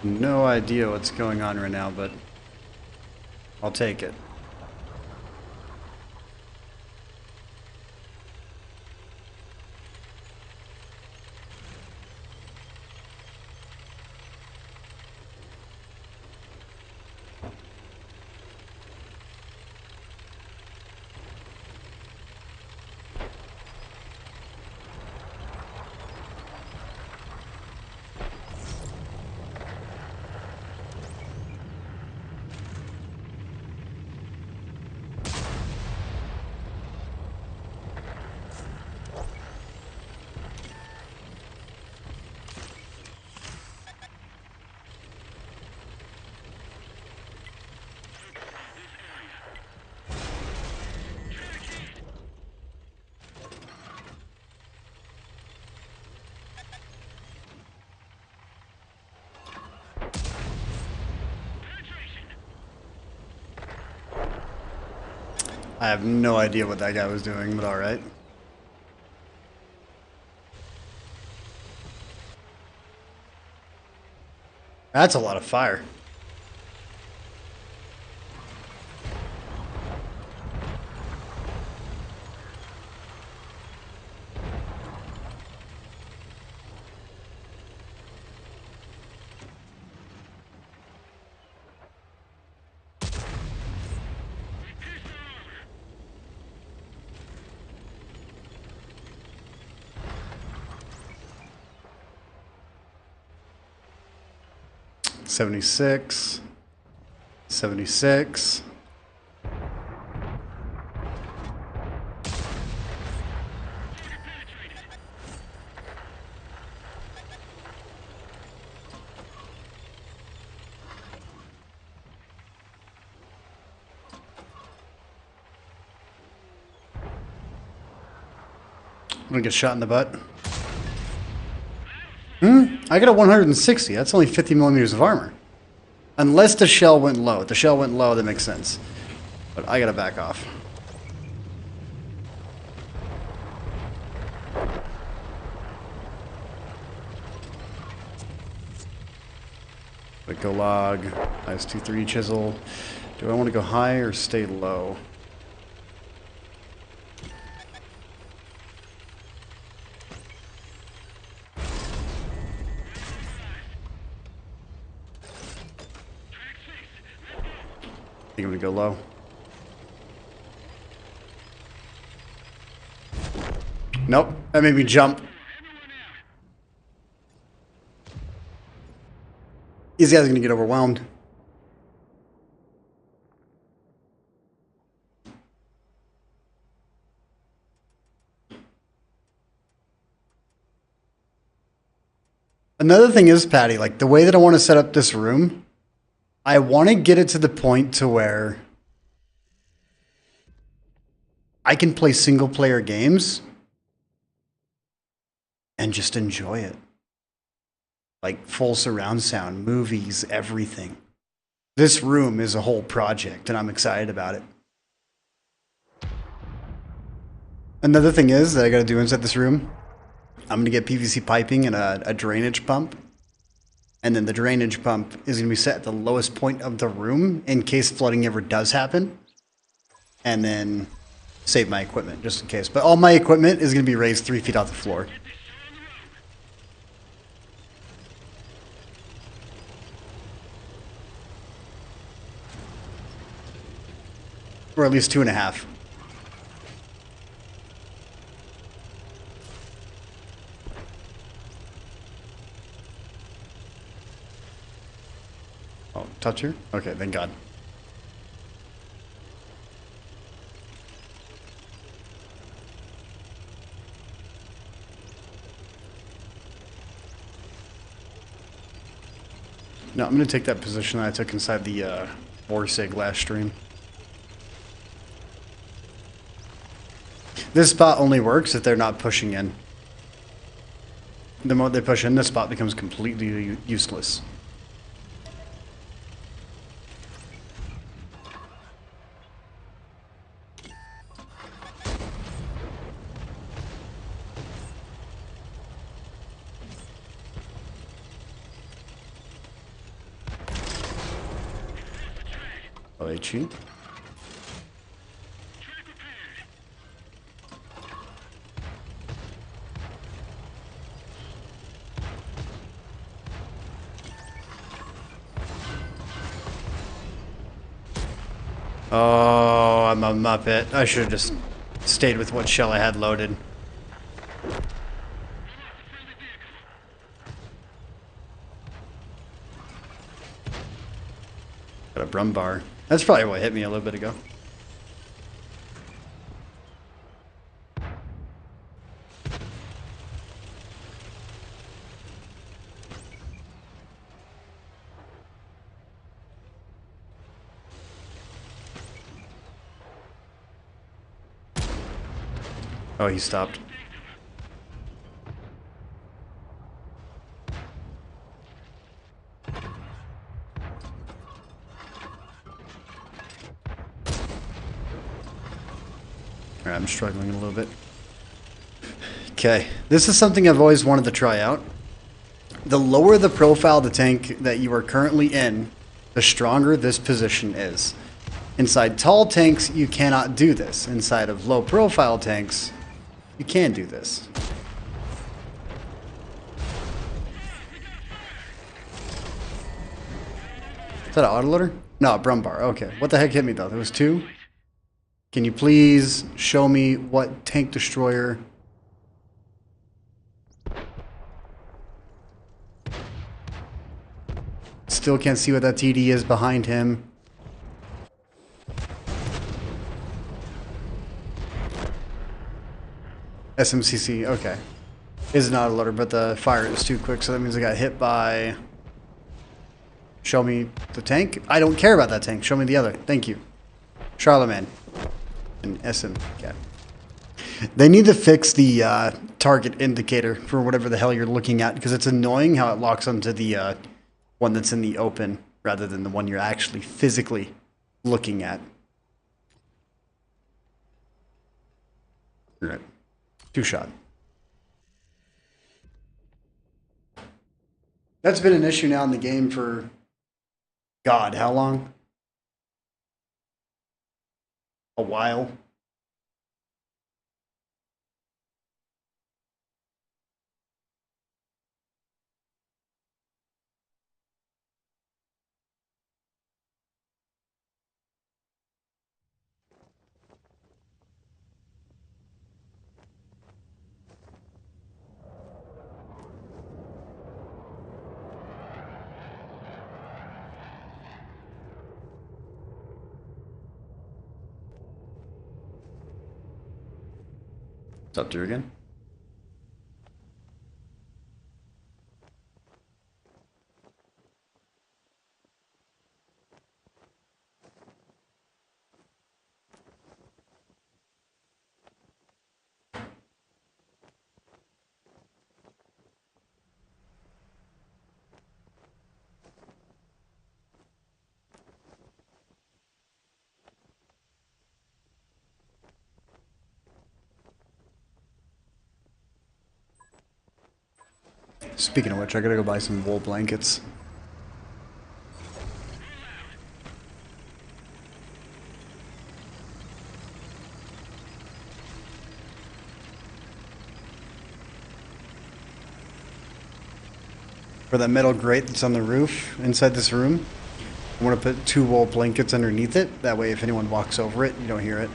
No idea what's going on right now, but I'll take it. I have no idea what that guy was doing, but alright. That's a lot of fire. $76. $76. I'm gonna get shot in the butt. I got a 160. That's only 50 millimeters of armor. Unless the shell went low. If the shell went low, that makes sense. But I gotta back off. But go log. Nice 2-3 chisel. Do I want to go high or stay low? I think I'm gonna go low. Nope, that made me jump. These guys are gonna get overwhelmed. Another thing is, Patty, like the way that I want to set up this room, I want to get it to the point to where I can play single player games and just enjoy it. Like full surround sound, movies, everything. This room is a whole project and I'm excited about it. Another thing is that I got to do inside this room, I'm going to get PVC piping and a drainage pump. And then the drainage pump is going to be set at the lowest point of the room in case flooding ever does happen. And then save my equipment just in case. But all my equipment is going to be raised 3 feet off the floor. Or at least 2.5. Oh, touch her? Okay, thank God. No, I'm going to take that position that I took inside the Vorsig last stream. This spot only works if they're not pushing in. The more they push in, this spot becomes completely useless. Oh, they cheat. Oh, I'm a muppet. I should have just stayed with what shell I had loaded. Got a Brumbar. That's probably what hit me a little bit ago. Oh, he stopped. Alright, I'm struggling a little bit. Okay, this is something I've always wanted to try out. The lower the profile of the tank that you are currently in, the stronger this position is. Inside tall tanks, you cannot do this. Inside of low profile tanks, you can do this. Is that an autoloader? No, Brumbar. Okay. What the heck hit me though? There was two? Can you please show me what tank destroyer... Still can't see what that TD is behind him. SMCC, okay. Is not a loader, but the fire is too quick, so that means I got hit by... Show me the tank? I don't care about that tank. Show me the other. Thank you. Charlemagne. And SM. Okay. They need to fix the target indicator for whatever the hell you're looking at, because it's annoying how it locks onto the one that's in the open rather than the one you're actually physically looking at. All right. Two shot. That's been an issue now in the game for, God, how long? A while. What's up, Durgan? Speaking of which, I gotta go buy some wool blankets. For that metal grate that's on the roof inside this room, I want to put 2 wool blankets underneath it. That way if anyone walks over it, you don't hear it.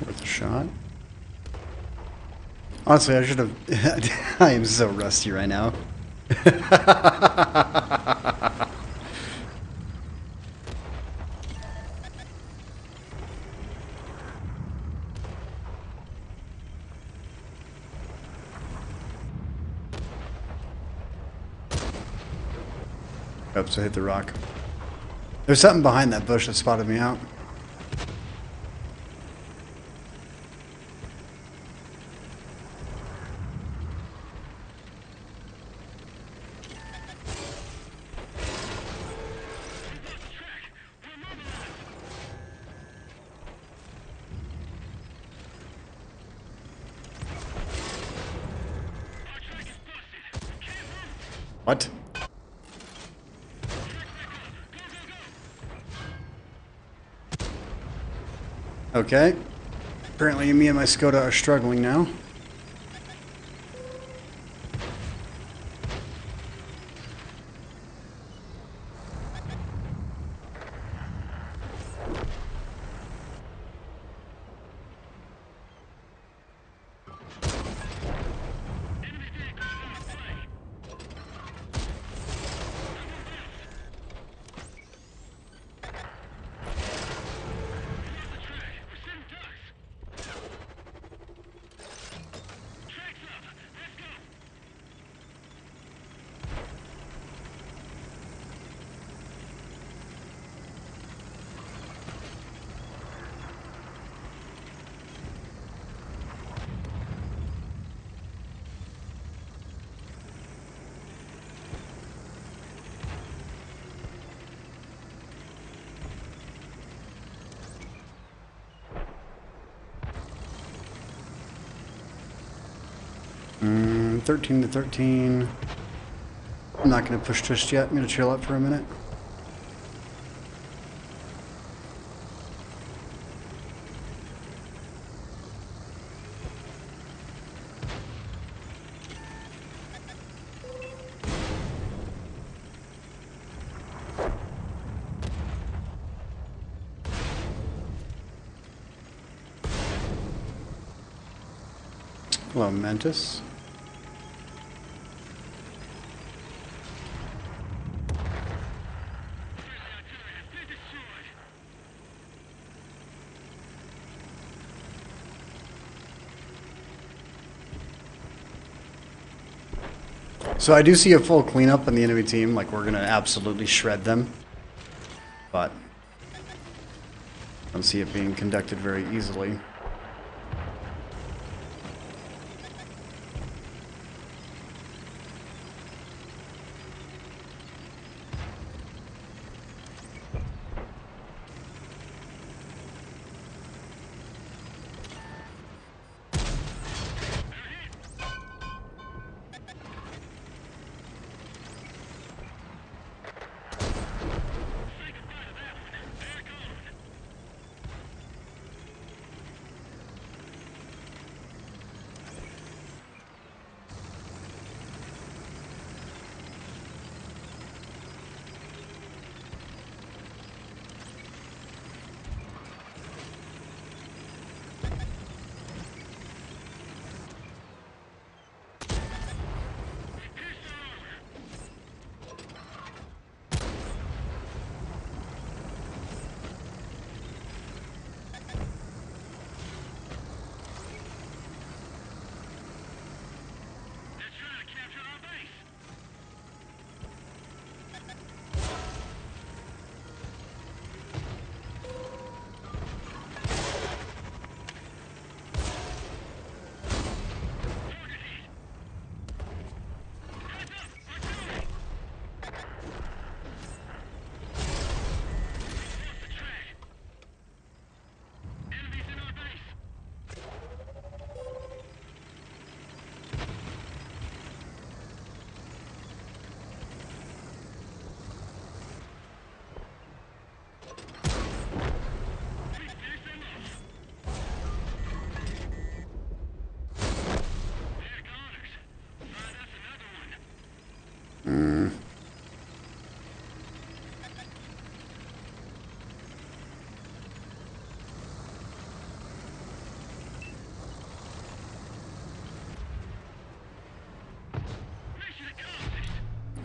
Worth a shot. Honestly, I should have... I am so rusty right now. Oops, I hit the rock. There's something behind that bush that spotted me out. What? Okay. Apparently me and my Skoda are struggling now. Mm, 13 to 13. I'm not going to push just yet. I'm going to chill out for a minute. Hello, Mantis. So I do see a full cleanup on the enemy team, like we're gonna absolutely shred them. But I don't see it being conducted very easily.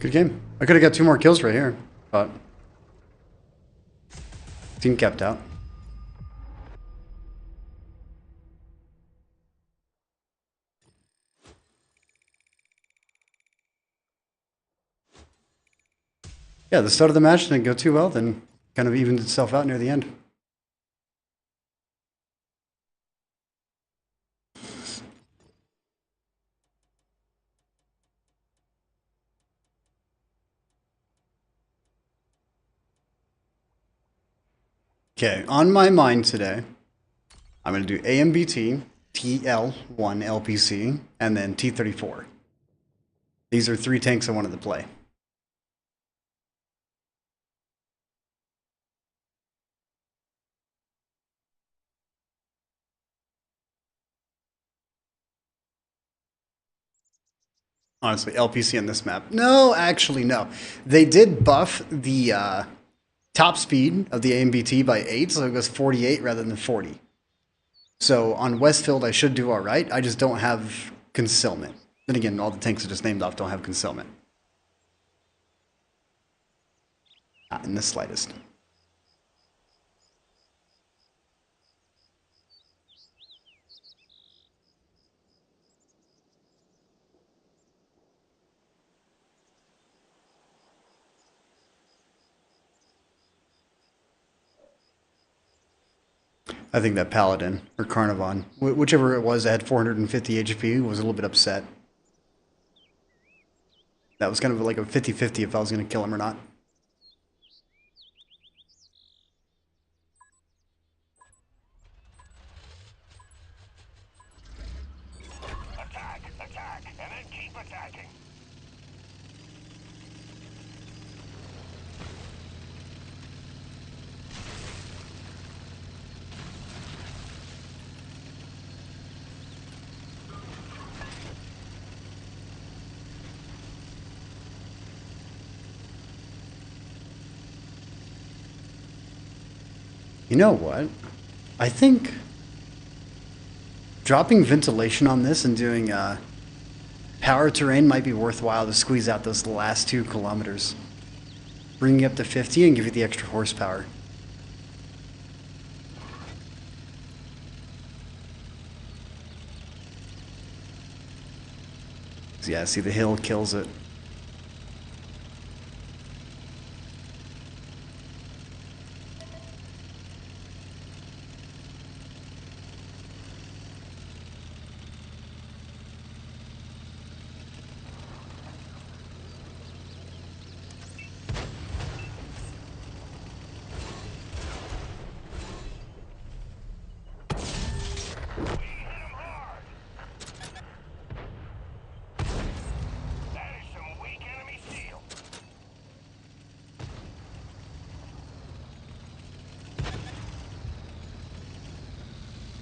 Good game. I could have got 2 more kills right here, but team kept out. Yeah, the start of the match didn't go too well, then kind of evened itself out near the end. Okay, on my mind today, I'm going to do AMBT, TL1 LPC, and then T34. These are 3 tanks I wanted to play. Honestly, LPC on this map. No, actually, no. They did buff the top speed of the AMBT by 8, so it goes 48 rather than 40. So on Westfield, I should do all right. I just don't have concealment. Then again, all the tanks I just named off don't have concealment. Not in the slightest. I think that Paladin or Carnivon, whichever it was that had 450 HP, was a little bit upset. That was kind of like a 50-50 if I was going to kill him or not. Attack, attack, and then keep attacking. You know what? I think dropping ventilation on this and doing power terrain might be worthwhile to squeeze out those last 2 kilometers. Bring you up to 50 and give you the extra horsepower. Yeah, see, the hill kills it.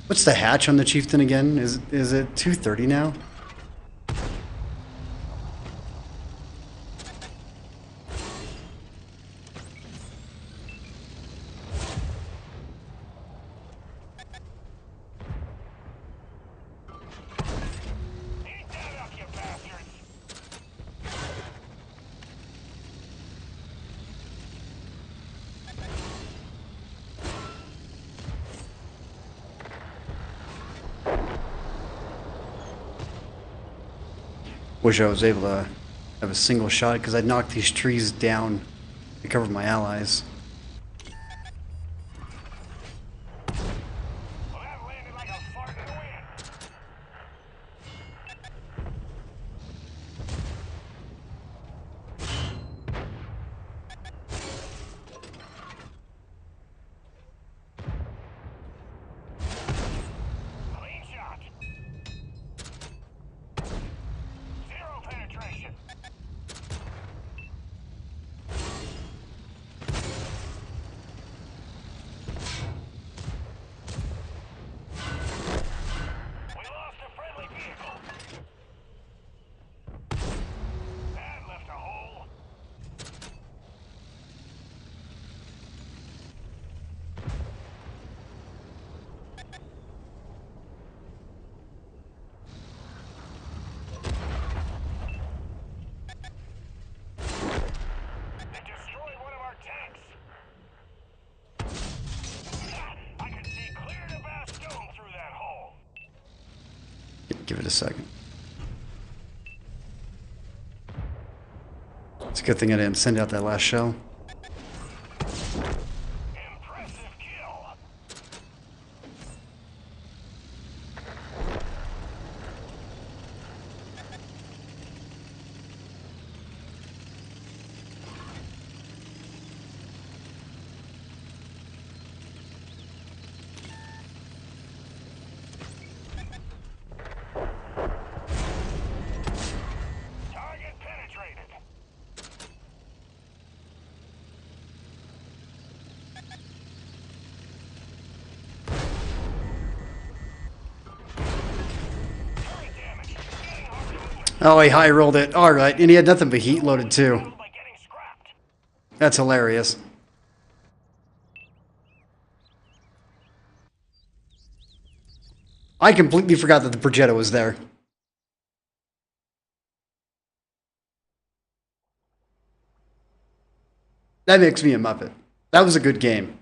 What's the hatch on the Chieftain again? Is it 230 now? Eat that up, you bastards! Wish I was able to have a single shot because I'd knock these trees down to cover my allies. Well, that landed like a fart in the wind. Clean shot. Zero penetration. We lost a friendly vehicle. That left a hole. They destroyed one of our tanks. I can see clear to Bastogne through that hole. Give it a second. It's a good thing I didn't send out that last shell. Impressive kill. Target penetrated. Oh, he high rolled it. All right, and he had nothing but heat loaded too. By getting scrapped. That's hilarious. I completely forgot that the Progetto was there. That makes me a Muppet. That was a good game.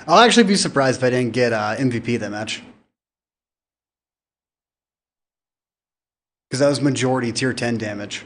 I'll actually be surprised if I didn't get MVP that match. Because that was majority tier 10 damage.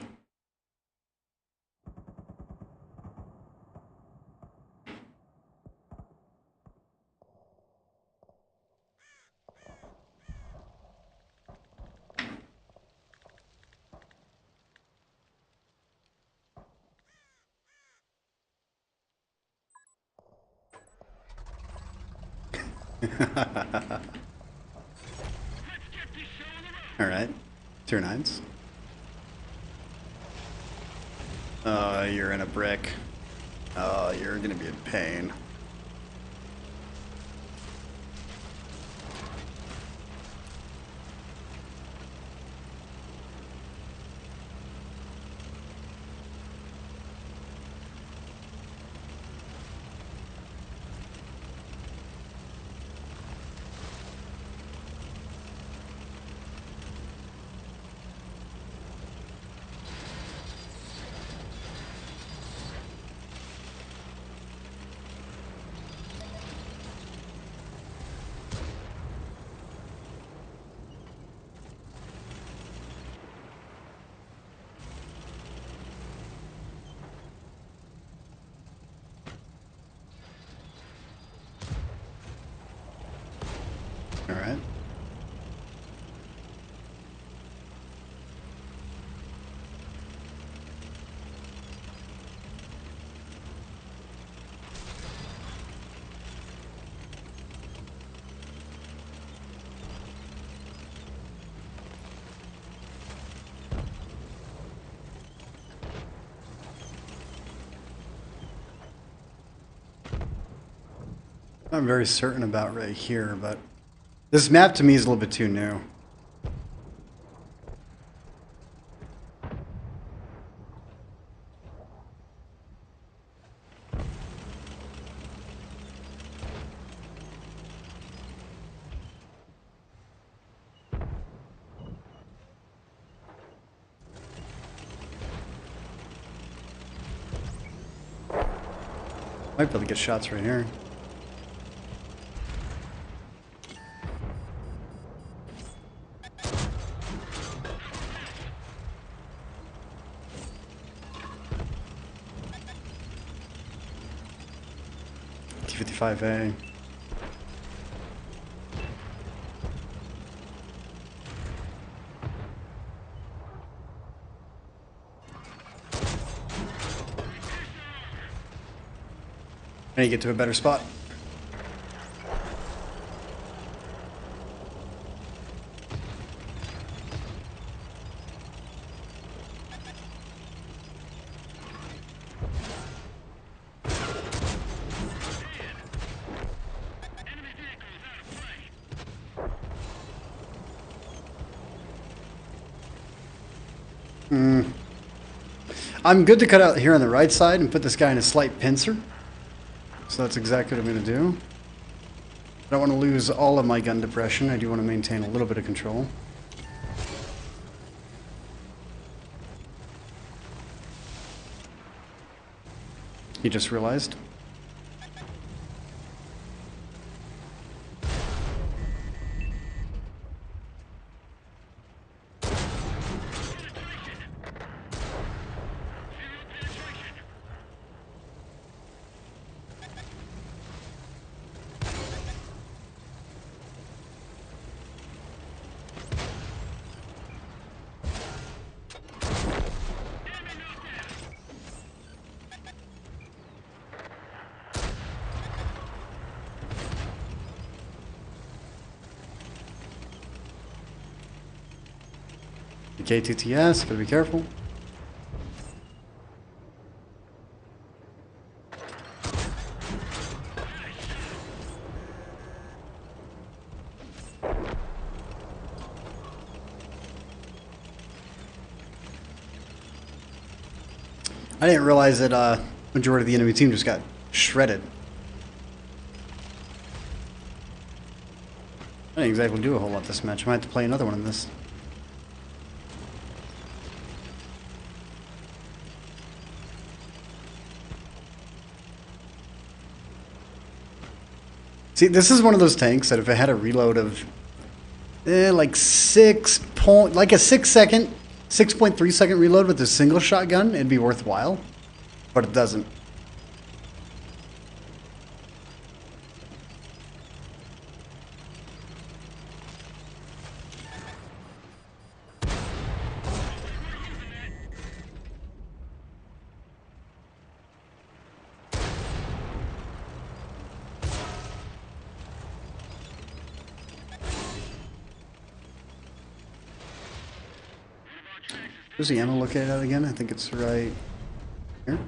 Alright. Tier 9s. Oh, you're in a brick. Oh, you're gonna be in pain. Alright. I'm very certain about right here, but this map to me is a little bit too new. Might be able to get shots right here. T55A. I need to get to a better spot. I'm good to cut out here on the right side and put this guy in a slight pincer. So that's exactly what I'm going to do. I don't want to lose all of my gun depression. I do want to maintain a little bit of control. You just realized? KTTS, gotta be careful. I didn't realize that majority of the enemy team just got shredded. I didn't exactly do a whole lot this match. I might have to play another one in this. See, this is one of those tanks that if it had a reload of like like a 6-second, 6.3 second reload with a single shotgun, it'd be worthwhile. But it doesn't. Where's the ammo located at again? I think it's right here.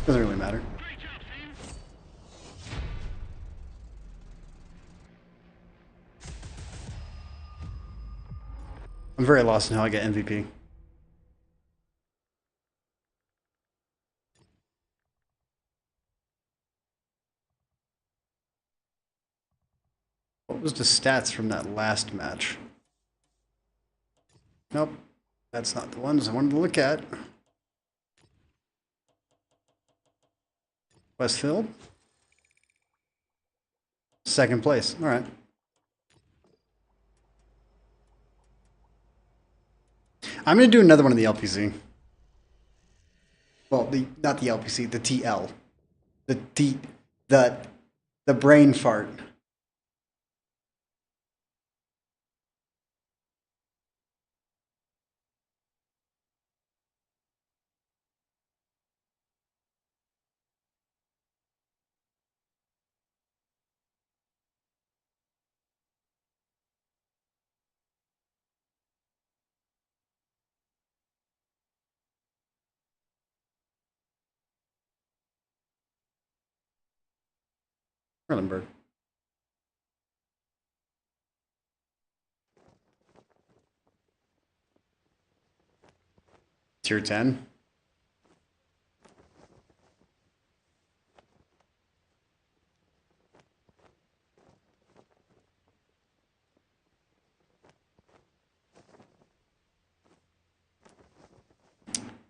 Doesn't really matter. I'm very lost in how I get MVP. What was the stats from that last match? Nope. That's not the ones I wanted to look at. Westfield. Second place. All right. I'm going to do another one of the LPC. Well, not the LPC, the TL. The brain fart. Erlenberg. Tier 10.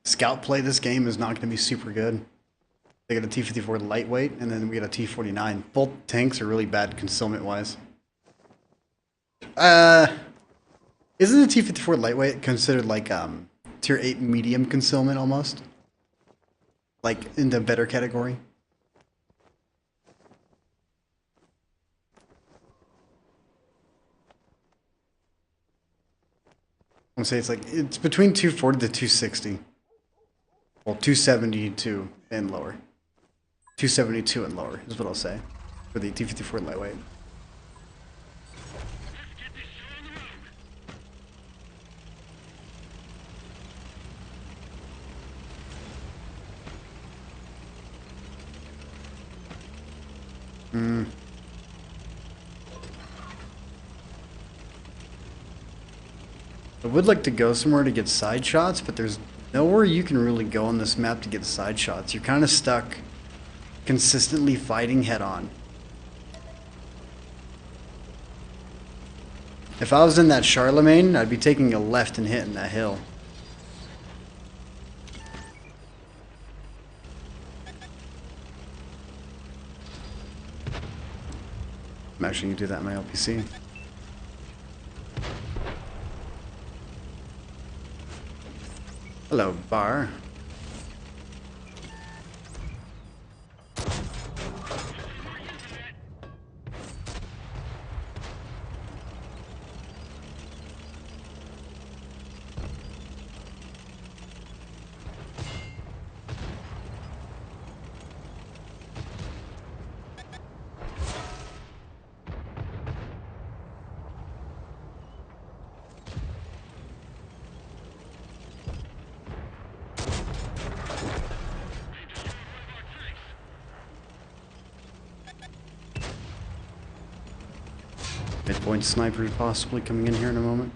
Scout play this game is not going to be super good. They got a T-54 lightweight, and then we got a T-49. Both tanks are really bad concealment-wise. Isn't a T-54 lightweight considered like tier 8 medium concealment almost? Like in the better category? I'm saying it's between 240 to 260. Well, 272 and lower. 272 and lower is what I'll say for the T-54 lightweight. I would like to go somewhere to get side shots, but there's nowhere you can really go on this map to get side shots. You're kind of stuck consistently fighting head on. If I was in that Charlemagne, I'd be taking a left and hitting that hill. I'm actually going to do that in my LPC. Hello, bar. Midpoint sniper possibly coming in here in a moment.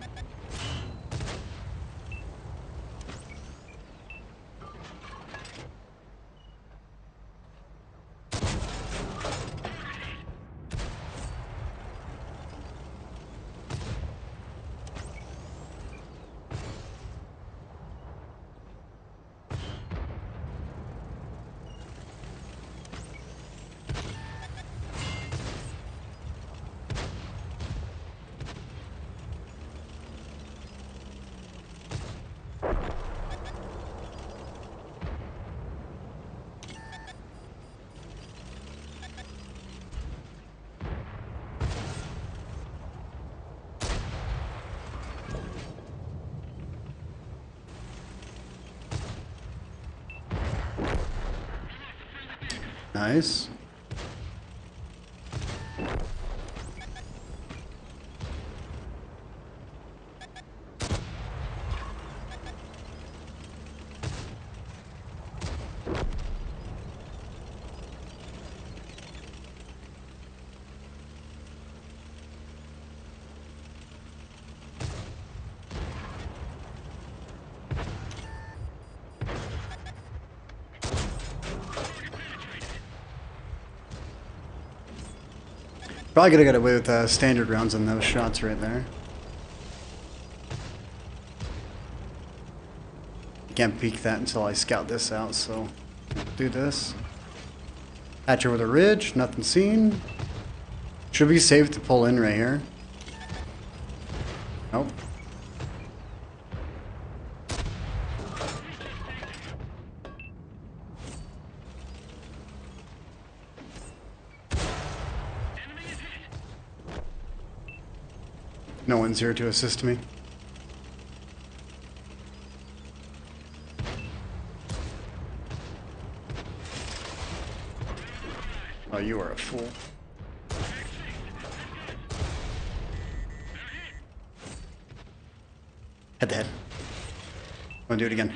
Nice. Probably could have got away with standard rounds on those shots right there. Can't peek that until I scout this out, so do this. Hatcher with a ridge, nothing seen. Should be safe to pull in right here. Nope. No one's here to assist me. Oh, you are a fool. Head to head. Wanna do it again?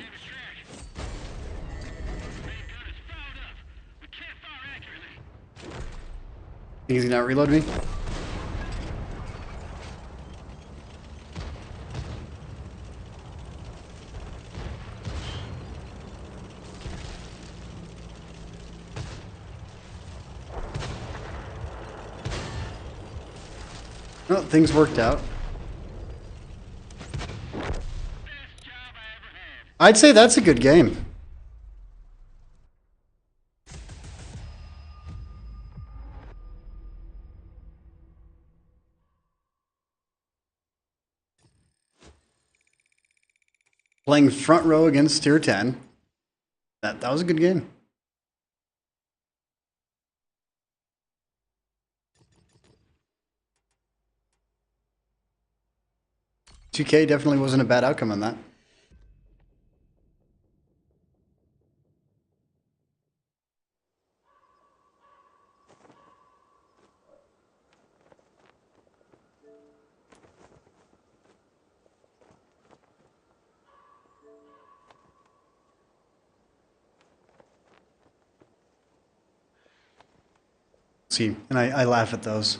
Think he's gonna reload me? No, things worked out. I'd say that's a good game. Playing front row against tier 10. That was a good game. $2K definitely wasn't a bad outcome on that. See, and I laugh at those.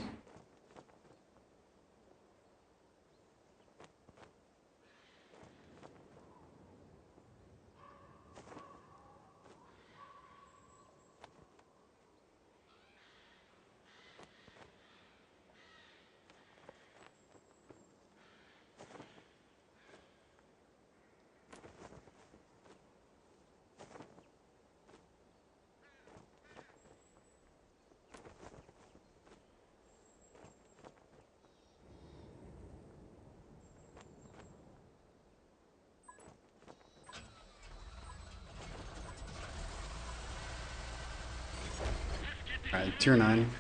Alright, tier 9.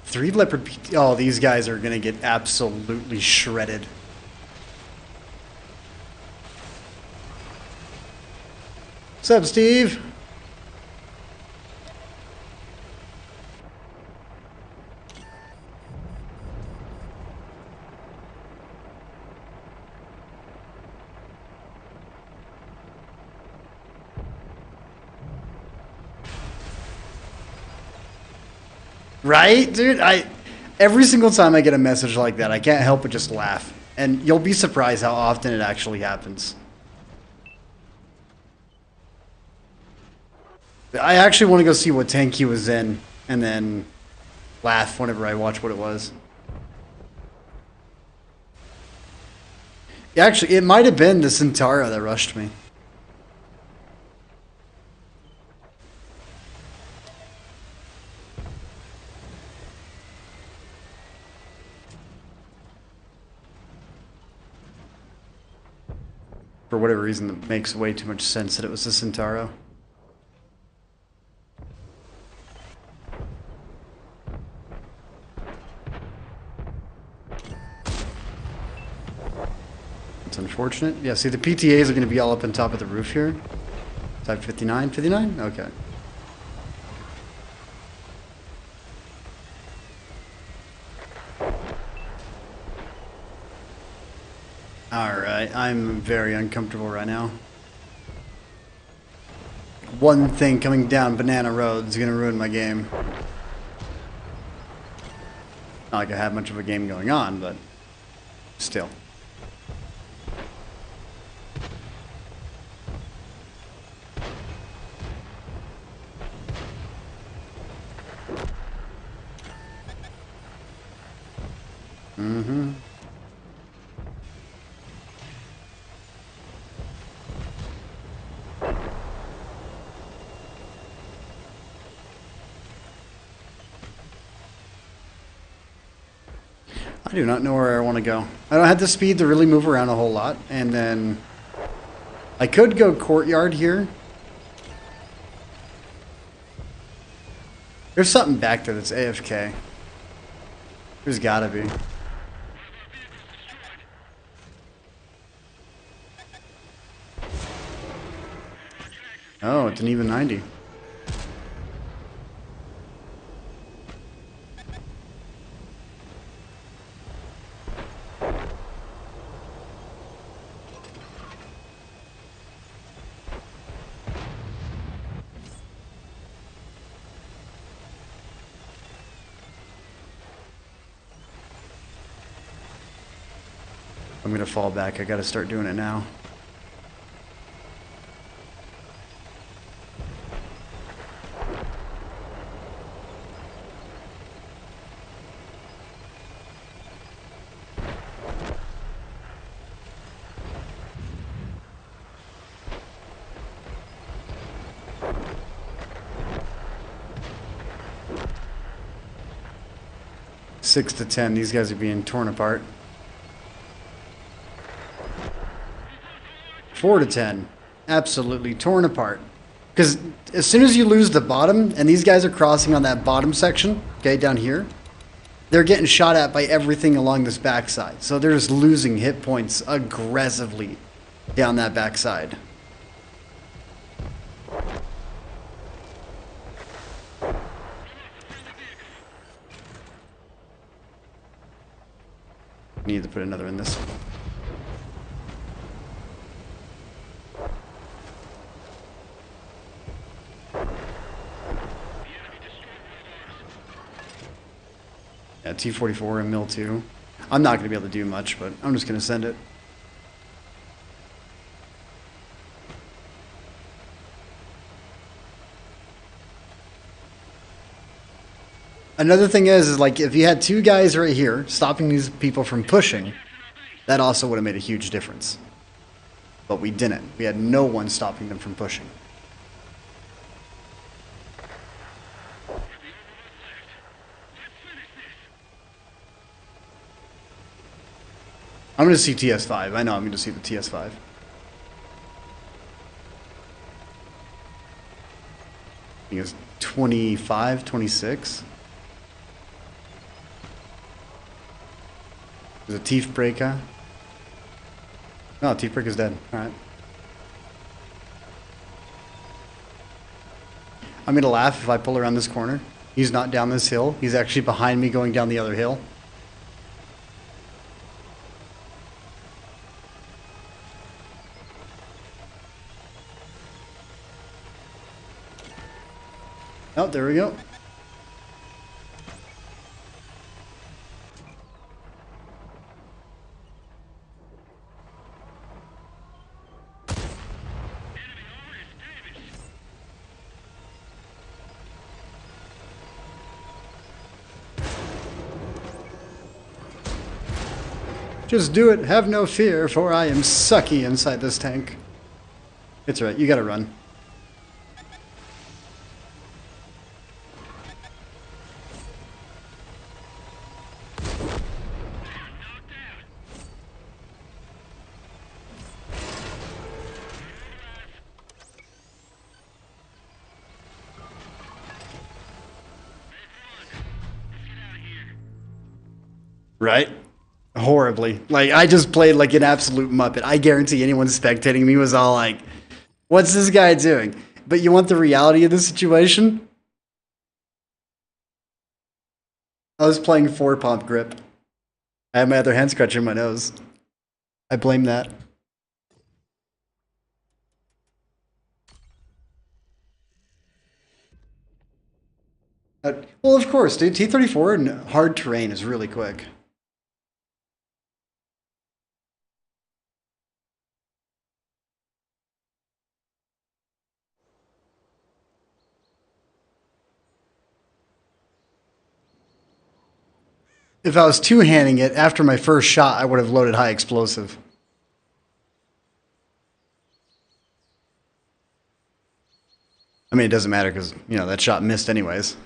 3 leopard PT. Oh, these guys are gonna get absolutely shredded. What's up, Steve? Right, dude? Every single time I get a message like that, I can't help but just laugh. And you'll be surprised how often it actually happens. I actually want to go see what tank he was in, and then laugh whenever I watch what it was. Actually, it might have been the Centaura that rushed me. For whatever reason, it makes way too much sense that it was the Centauro. It's unfortunate. Yeah, see, the PTAs are going to be all up on top of the roof here. Type 59? 59? Okay. I'm very uncomfortable right now. One thing coming down Banana Road is gonna ruin my game. Not like I have much of a game going on, but still. Mm-hmm. I do not know where I want to go. I don't have the speed to really move around a whole lot, and then I could go courtyard here. There's something back there that's AFK. There's gotta be. Oh, it's an even 90. I'm gonna fall back. I gotta start doing it now. Six to 10. These guys are being torn apart. 4 to 10. Absolutely torn apart. Because as soon as you lose the bottom, and these guys are crossing on that bottom section, okay, down here, they're getting shot at by everything along this backside. So they're just losing hit points aggressively down that backside. Need to put another in this. Yeah, T-44 and Mill 2. I'm not going to be able to do much, but I'm just going to send it. Another thing is like if you had two guys right here stopping these people from pushing, that also would have made a huge difference. But we didn't. We had no one stopping them from pushing. I'm going to see TS5. I know I'm going to see the TS5. I think it's 25, 26. There's a Tief Breaker. No, Tief Breaker's dead. Alright. I'm gonna laugh if I pull around this corner. He's not down this hill. He's actually behind me going down the other hill. Oh, there we go. Just do it, have no fear, for I am sucky inside this tank. It's alright, you gotta run. Right? Horribly. Like, I just played like an absolute muppet. I guarantee anyone spectating me was all like, what's this guy doing? But you want the reality of the situation? I was playing 4-pump grip. I had my other hand scratching my nose. I blame that. Well, of course, dude. T-34 in hard terrain is really quick. If I was two-handing it, after my first shot, I would have loaded high explosive. I mean, it doesn't matter because, you know, that shot missed anyways.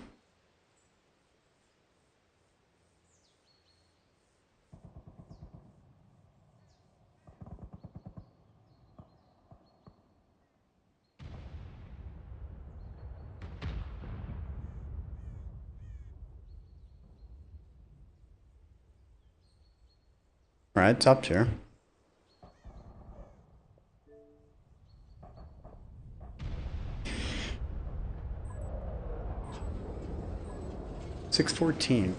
All right, top tier. $614.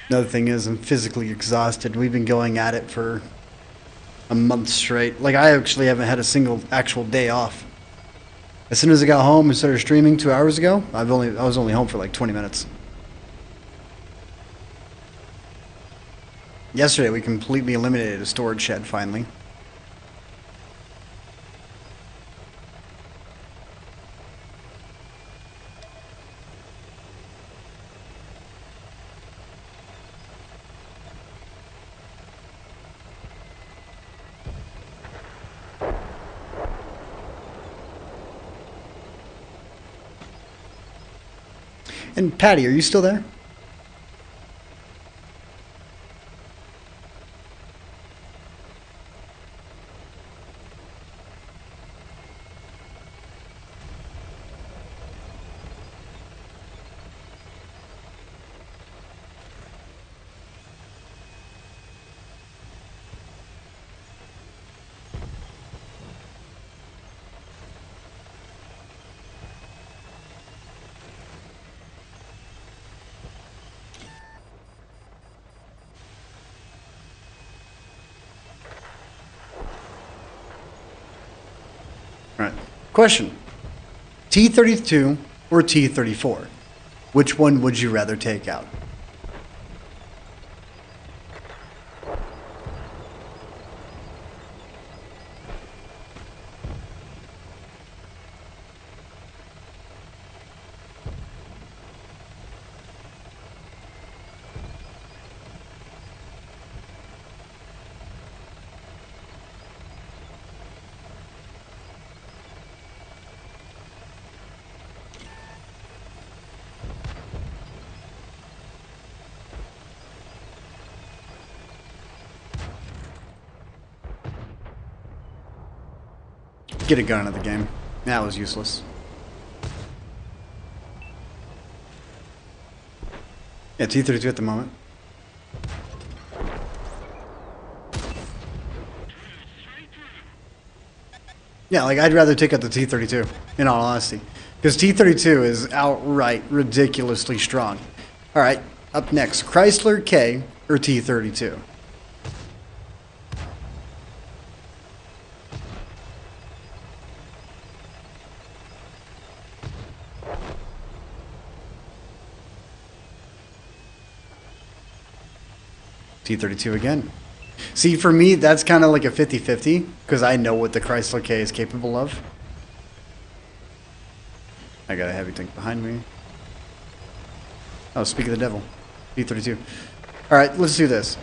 Another thing is, I'm physically exhausted. We've been going at it for a month straight. Like, I actually haven't had a single actual day off. As soon as I got home and started streaming 2 hours ago, I was only home for like 20 minutes. Yesterday, we completely eliminated a storage shed, finally. And Patty, are you still there? All right. Question. T-32 or T-34? Which one would you rather take out? Get a gun out of the game. That was useless. Yeah, T-32 at the moment. Yeah, like, I'd rather take out the T-32, in all honesty. Because T-32 is outright ridiculously strong. Alright, up next, Chrysler K or T-32? T-32 again. See, for me, that's kind of like a 50-50, because I know what the Chrysler K is capable of. I got a heavy tank behind me. Oh, speak of the devil. T-32. Alright, let's do this.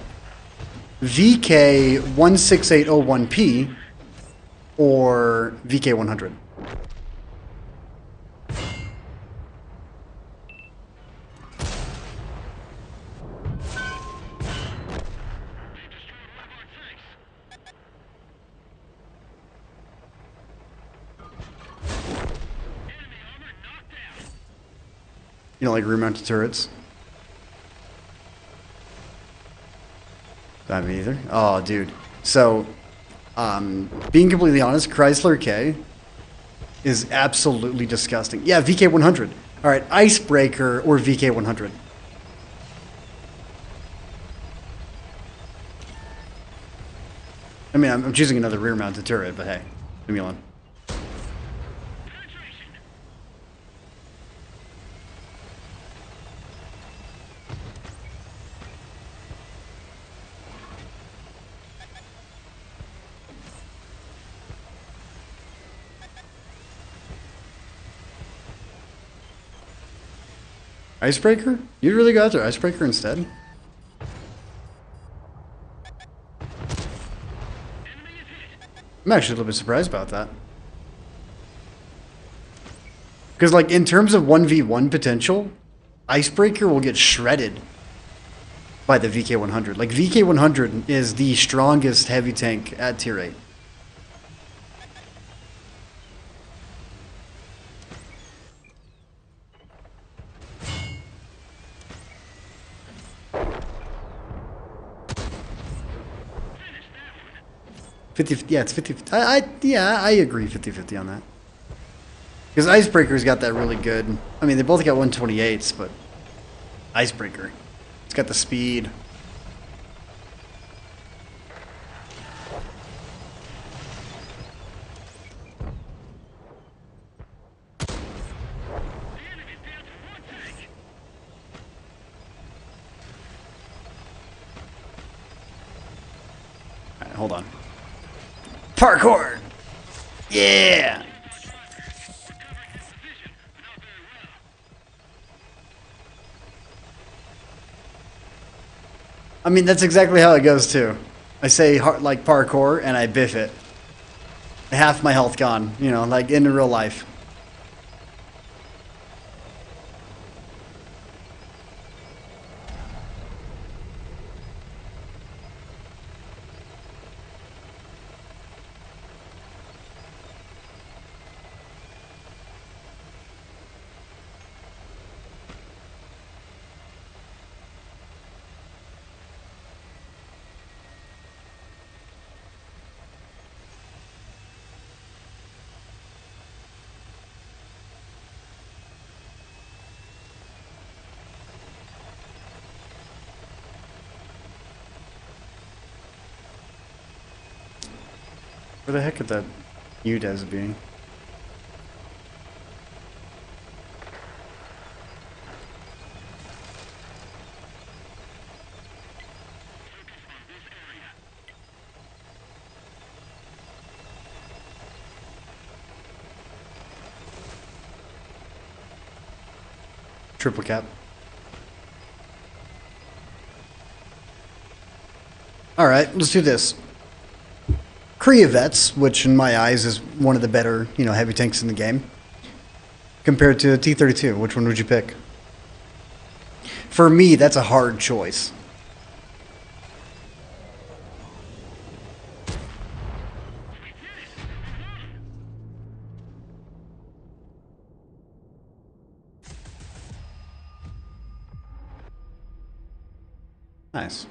VK16801P or VK100? You don't like rear-mounted turrets? Not me either. Oh, dude. So, being completely honest, Chrysler K is absolutely disgusting. Yeah, VK100. All right, Icebreaker or VK100? I mean, I'm choosing another rear-mounted turret, but hey, leave me alone. Icebreaker? You'd really go after Icebreaker instead? I'm actually a little bit surprised about that. Because, like, in terms of 1v1 potential, Icebreaker will get shredded by the VK100. Like, VK100 is the strongest heavy tank at tier 8. Yeah, it's 50. Yeah, I agree 50-50 on that. Because Icebreaker's got that really good. I mean, they both got 128s, but Icebreaker, it's got the speed. All right, hold on. Parkour! Yeah! I mean, that's exactly how it goes, too. I say, like, parkour, and I biff it. Half my health gone, you know, like in real life. Where the heck could that UDES be? Triple cap. Alright, let's do this. Krievets, which in my eyes is one of the better, you know, heavy tanks in the game, compared to T-32. Which one would you pick? For me, that's a hard choice. Nice.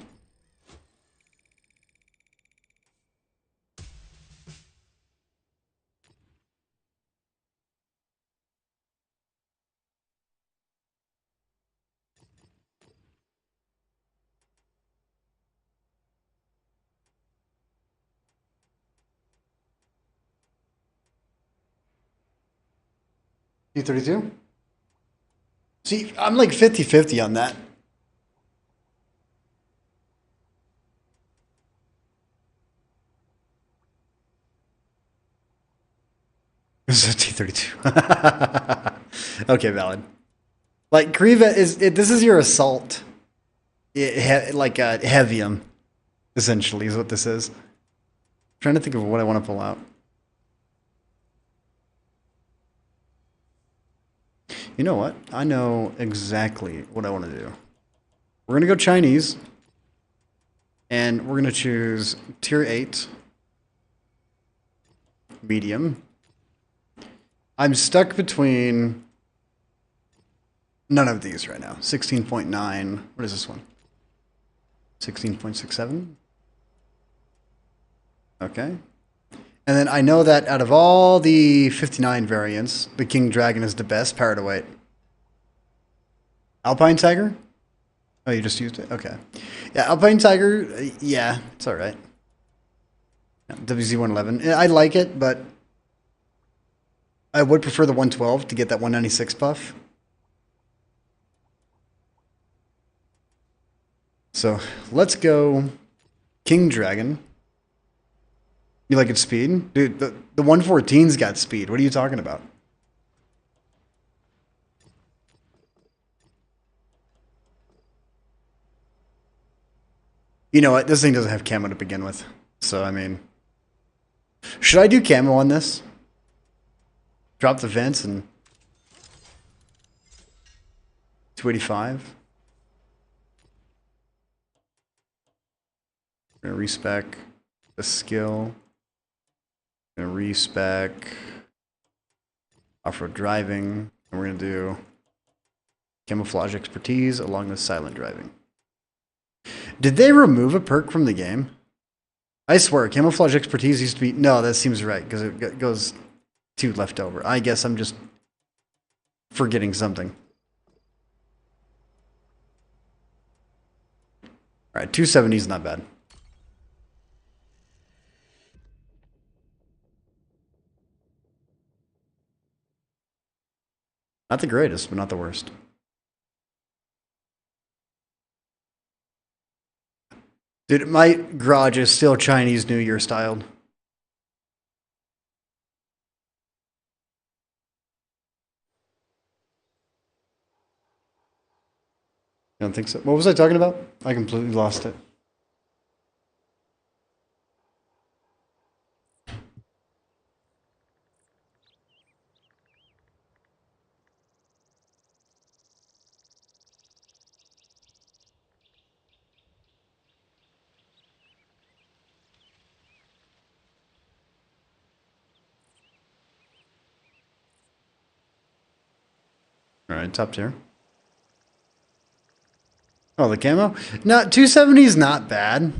T-32? See, I'm like 50-50 on that. This is a T-32. Okay, valid. Like, Krivet is... this is your assault. Like, heavium, essentially, is what this is. I'm trying to think of what I want to pull out. You know what? I know exactly what I want to do. We're going to go Chinese. And we're going to choose tier 8. Medium. I'm stuck between none of these right now. 16.9. What is this one? 16.67. Okay. And then I know that out of all the 59 variants, the King Dragon is the best power to weight. Alpine Tiger? Oh, you just used it? Okay. Yeah, Alpine Tiger, yeah, it's alright. WZ-111. I like it, but I would prefer the 112 to get that 196 buff. So let's go King Dragon. You like its speed? Dude, the 114's got speed. What are you talking about? You know what? This thing doesn't have camo to begin with. So, I mean... Should I do camo on this? Drop the vents and... 285. We're gonna respec the skill. Gonna respec off-road driving. And we're gonna do camouflage expertise along with silent driving. Did they remove a perk from the game? I swear, camouflage expertise used to be... No, that seems right, because it goes to leftover. I guess I'm just forgetting something. Alright, 270 is not bad. Not the greatest, but not the worst. Dude, my garage is still Chinese New Year styled. I don't think so. What was I talking about? I completely lost it. All right, top tier. Oh, the camo? No, 270 is not bad.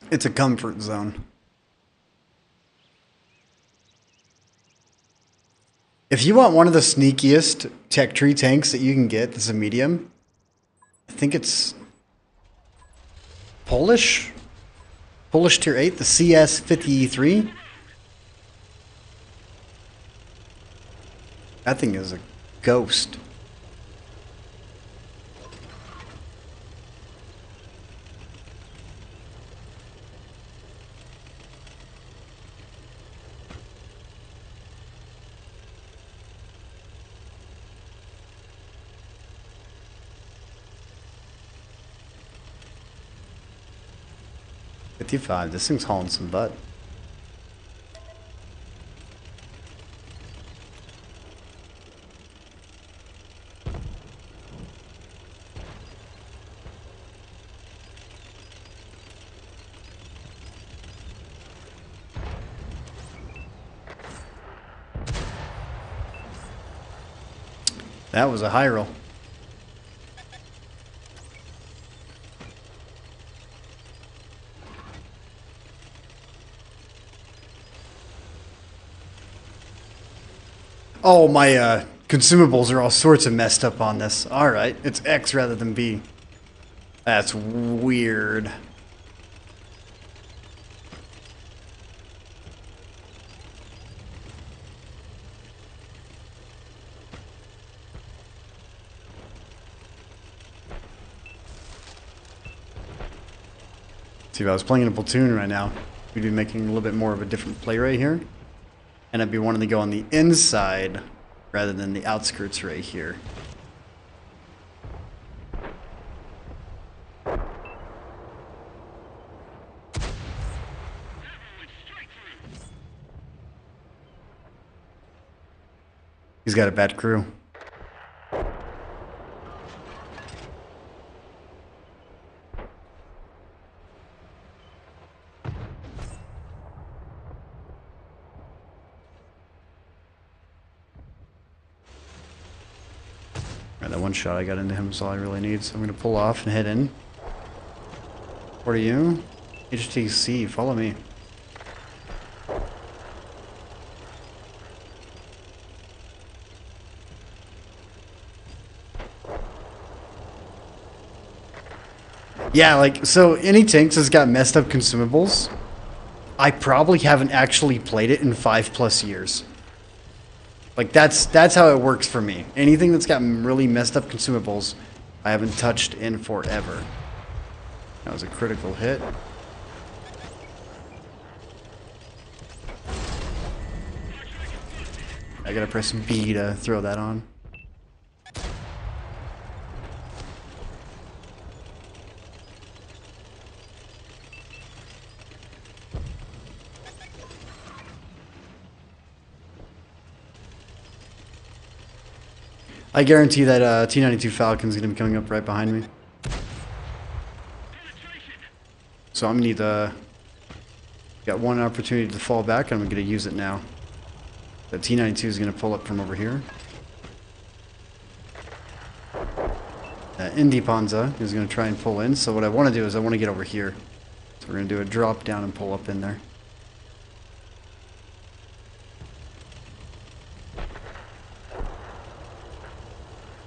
It's a comfort zone. If you want one of the sneakiest tech tree tanks that you can get that's a medium, I think it's Polish tier 8, the CS50E3. That thing is a ghost. $55. This thing's hauling some butt. That was a high roll. Oh, my consumables are all sorts of messed up on this. All right, it's X rather than B. That's weird. See, if I was playing in a platoon right now, we'd be making a little bit more of a different play right here. And I'd be wanting to go on the inside rather than the outskirts right here. He's got a bad crew. That one shot I got into him is all I really need, so I'm going to pull off and head in. What are you? HTC, follow me. Yeah, like, so any tanks that's got messed up consumables, I probably haven't actually played it in 5+ years. Like, that's how it works for me. Anything that's got really messed up consumables, I haven't touched in forever. That was a critical hit. I gotta press B to throw that on. I guarantee that T-92 Falcon's gonna be coming up right behind me. So I'm gonna need got one opportunity to fall back, and I'm gonna use it now. The T-92 is gonna pull up from over here. Indy Panzer is gonna try and pull in. So what I want to do is I want to get over here. So we're gonna do a drop down and pull up in there.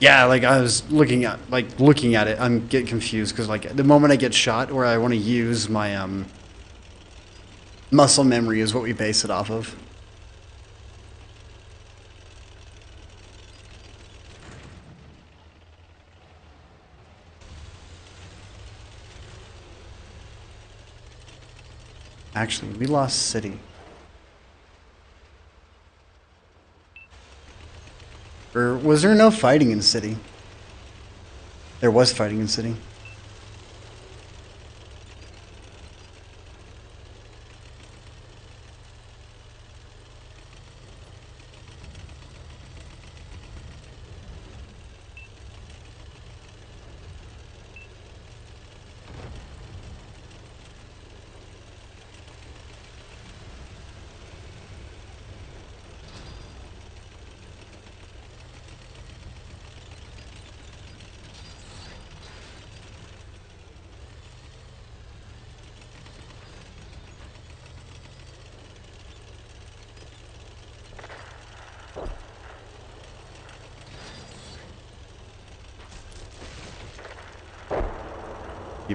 Yeah, like I was looking at it, I'm getting confused because like the moment I get shot, or I want to use my muscle memory is what we base it off of. Actually, we lost city. Or was there no fighting in city? There was fighting in city.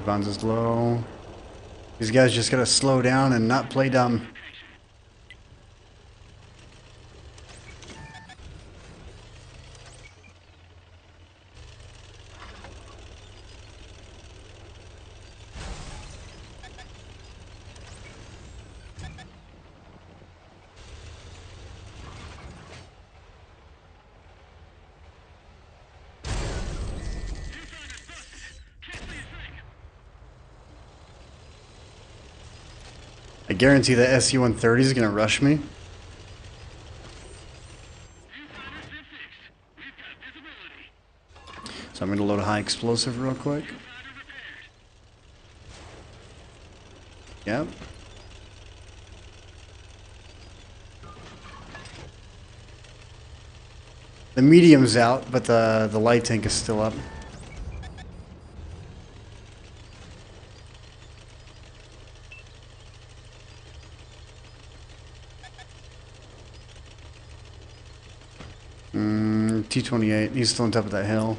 Bonds is low. These guys just gotta slow down and not play dumb. I guarantee the SU-130 is gonna rush me. So I'm gonna load a high explosive real quick. Yep. The medium's out, but the light tank is still up. T-28, he's still on top of that hill.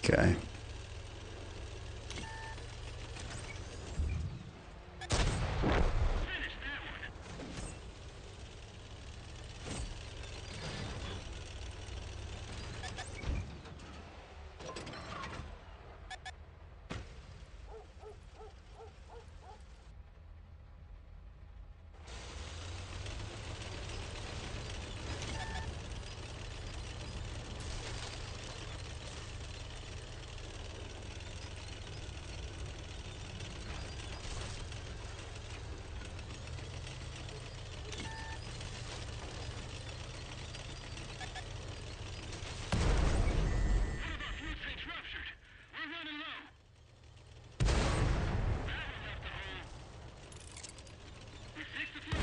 Okay.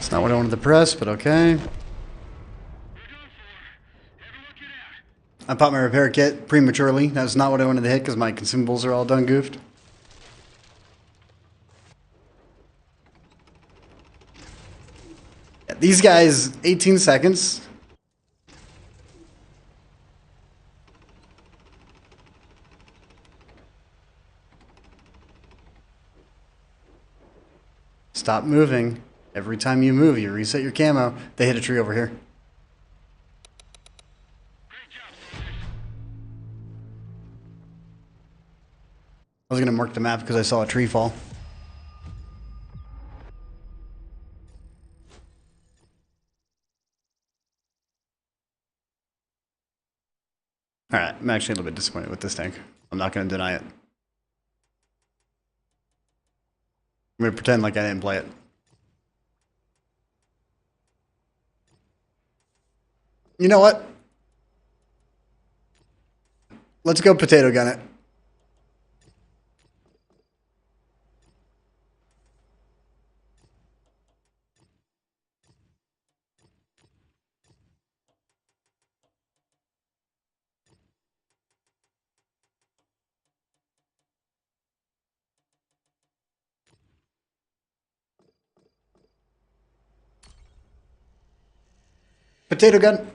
It's not what I wanted to press, but okay. I popped my repair kit prematurely. That's not what I wanted to hit because my consumables are all done goofed. Yeah, these guys, 18 seconds. Stop moving. Every time you move, you reset your camo. They hit a tree over here. I was gonna mark the map because I saw a tree fall. Alright, I'm actually a little bit disappointed with this tank. I'm not gonna deny it. I'm gonna pretend like I didn't play it. You know what? Let's go potato gun it. Potato gun,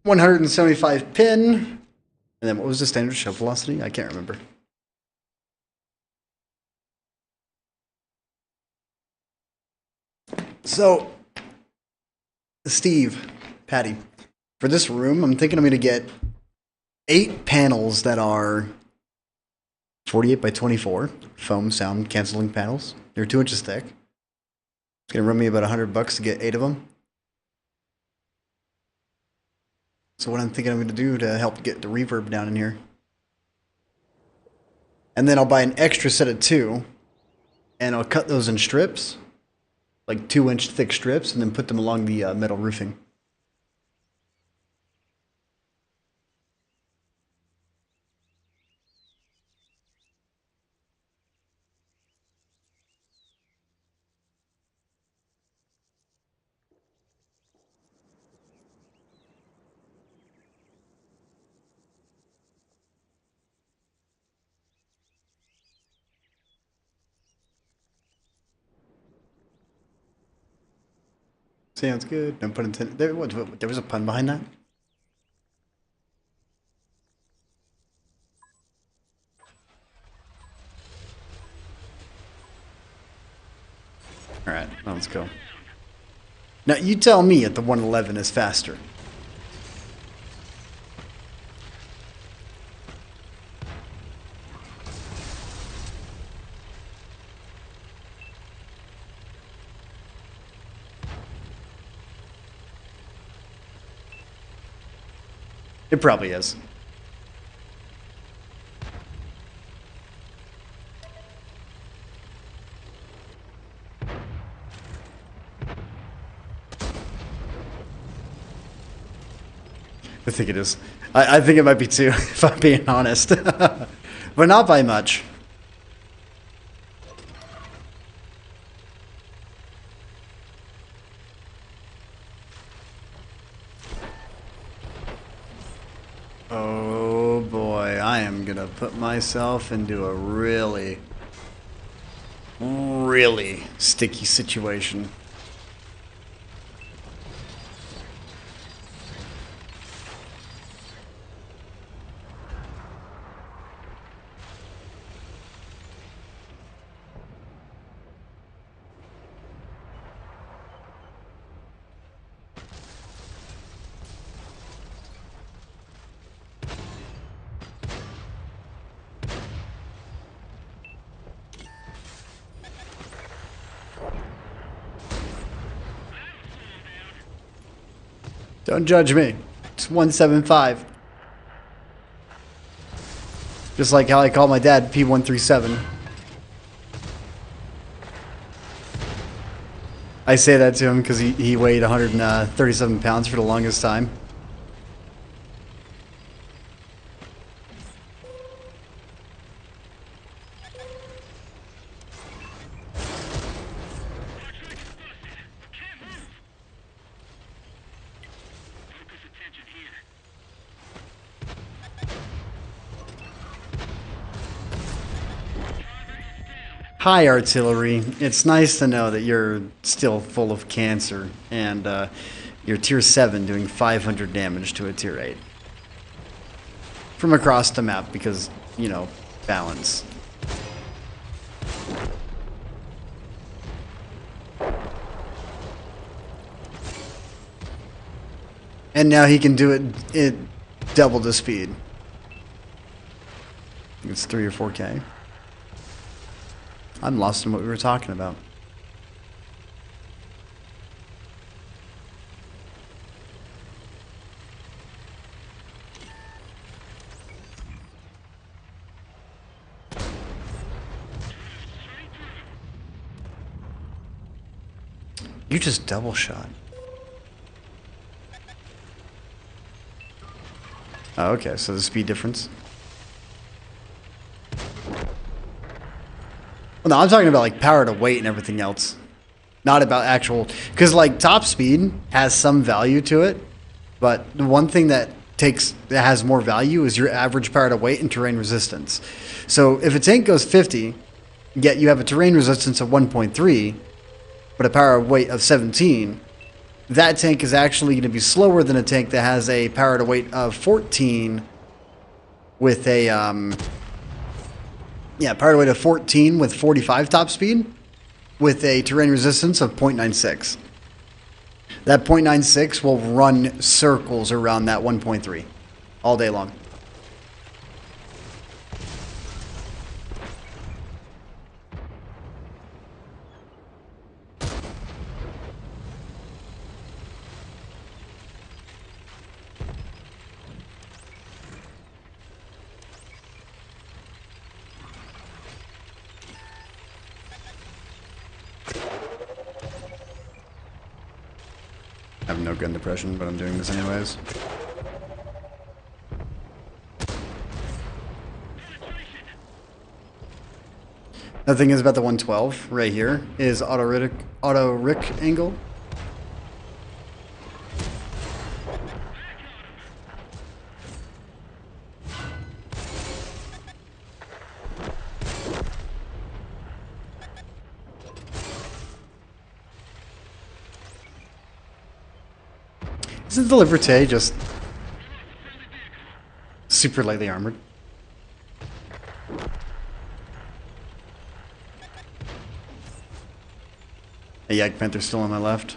175 pin. And then what was the standard shell velocity? I can't remember. So, Steve, Patty, for this room, I'm thinking I'm going to get 8 panels that are 48 by 24 foam sound canceling panels. They're 2 inches thick. It's going to run me about $100 to get 8 of them. So what I'm thinking I'm going to do to help get the reverb down in here. And then I'll buy an extra set of 2. And I'll cut those in strips. Like 2-inch thick strips. And then put them along the metal roofing. Sounds good. No pun intended. There was a pun behind that? Alright, well, let's go. Now, you tell me if the 111 is faster. It probably is. I think it is. I think it might be 2, if I'm being honest. But not by much. Oh boy, I am gonna put myself into a really, really sticky situation. Don't judge me. It's 175. Just like how I call my dad P137. I say that to him because he weighed 137 pounds for the longest time. Hi, artillery. It's nice to know that you're still full of cancer and you're tier 7 doing 500 damage to a tier 8. From across the map because, you know, balance. And now he can do it double the speed. I think it's 3 or 4K. I'm lost in what we were talking about. You just double shot. Oh, okay, so the speed difference. Well, no, I'm talking about like power to weight and everything else. Not about actual, because like top speed has some value to it, but the one thing that has more value is your average power to weight and terrain resistance. So if a tank goes 50, yet you have a terrain resistance of 1.3, but a power of weight of 17, that tank is actually going to be slower than a tank that has a power to weight of 14 with a power to weight of 14 with 45 top speed with a terrain resistance of 0.96. That 0.96 will run circles around that 1.3 all day long. I have no gun depression, but I'm doing this anyways. The thing is about the 112 right here is auto Rick angle. Isn't the Liberté just super lightly armored? A Yak Panther's still on my left.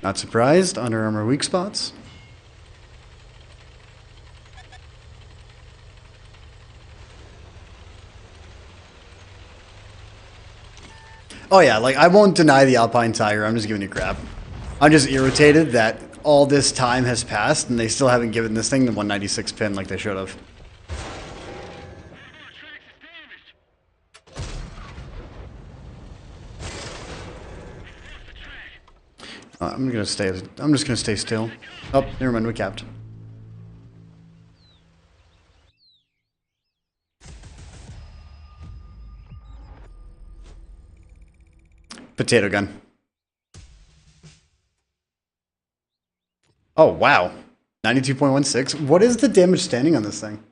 Not surprised, Under Armour weak spots. Oh yeah, like I won't deny the Alpine Tiger, I'm just giving you crap. I'm just irritated that all this time has passed and they still haven't given this thing the 196 pin like they should have. I'm just gonna stay still. Oh, never mind, we capped. Potato gun. Oh, wow. 92.16. What is the damage standing on this thing?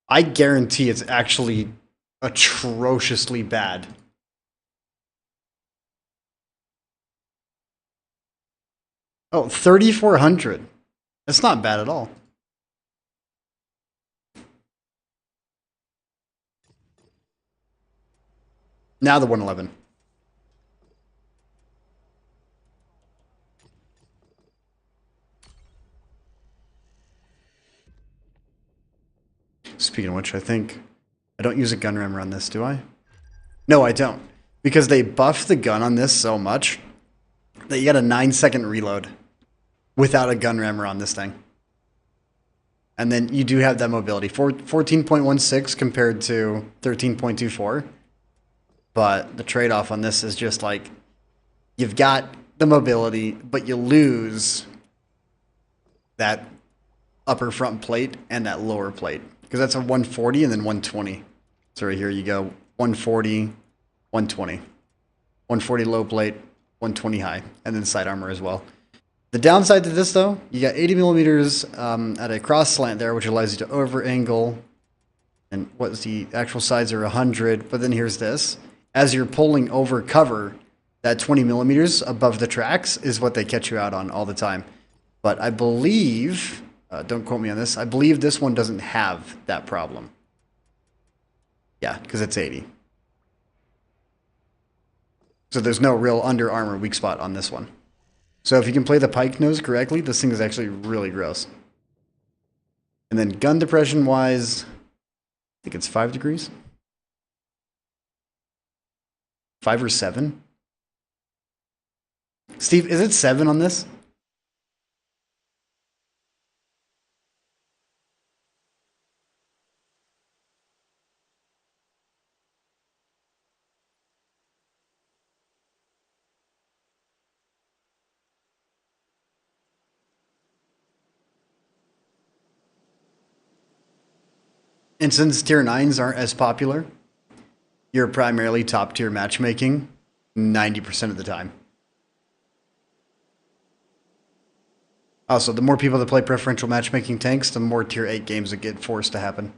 I guarantee it's actually atrociously bad. Oh, 3,400. That's not bad at all. Now the 111. Speaking of which, I think I don't use a gun rammer on this, do I? No, I don't. Because they buffed the gun on this so much that you got a 9-second reload without a gun rammer on this thing. And then you do have that mobility. 14.16 compared to 13.24. But the trade-off on this is just like, you've got the mobility, but you lose that upper front plate and that lower plate. Because that's a 140 and then 120. So right here you go 140, 120. 140 low plate, 120 high, and then side armor as well. The downside to this though, you got 80 millimeters at a cross slant there, which allows you to over angle. And what's the actual sides are 100, but then here's this. As you're pulling over cover, that 20 millimeters above the tracks is what they catch you out on all the time. But I believe, don't quote me on this, I believe this one doesn't have that problem. Yeah, because it's 80. So there's no real under armor weak spot on this one. So if you can play the pike nose correctly, this thing is actually really gross. And then gun depression wise, I think it's 5 degrees. 5 or 7. Steve, is it 7 on this? And since tier 9s aren't as popular, you're primarily top tier matchmaking 90% of the time. Also, the more people that play preferential matchmaking tanks, the more tier 8 games that get forced to happen.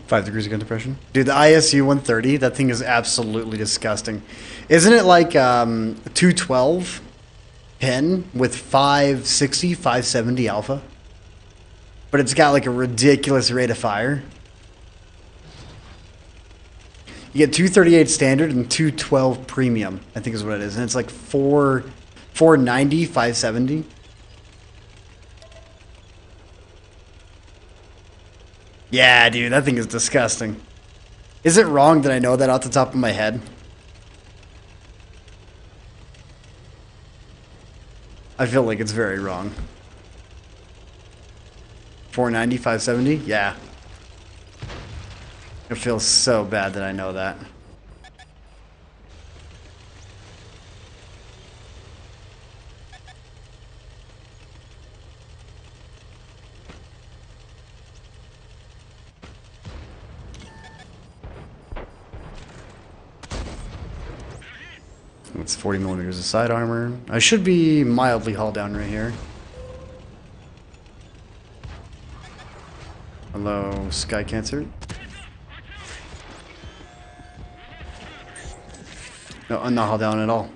Five degrees of gun depression. Dude, the ISU 130, that thing is absolutely disgusting. Isn't it like 212 pen with 560, 570 alpha? But it's got like a ridiculous rate of fire. You get 238 standard and 212 premium, I think is what it is. And it's like 490, 570. Yeah, dude, that thing is disgusting. Is it wrong that I know that off the top of my head? I feel like it's very wrong. 490, 570? Yeah. It feels so bad that I know that. It's 40 millimeters of side armor. I should be mildly hauled down right here. Hello, Sky Cancer. No, I'm not hauled down at all.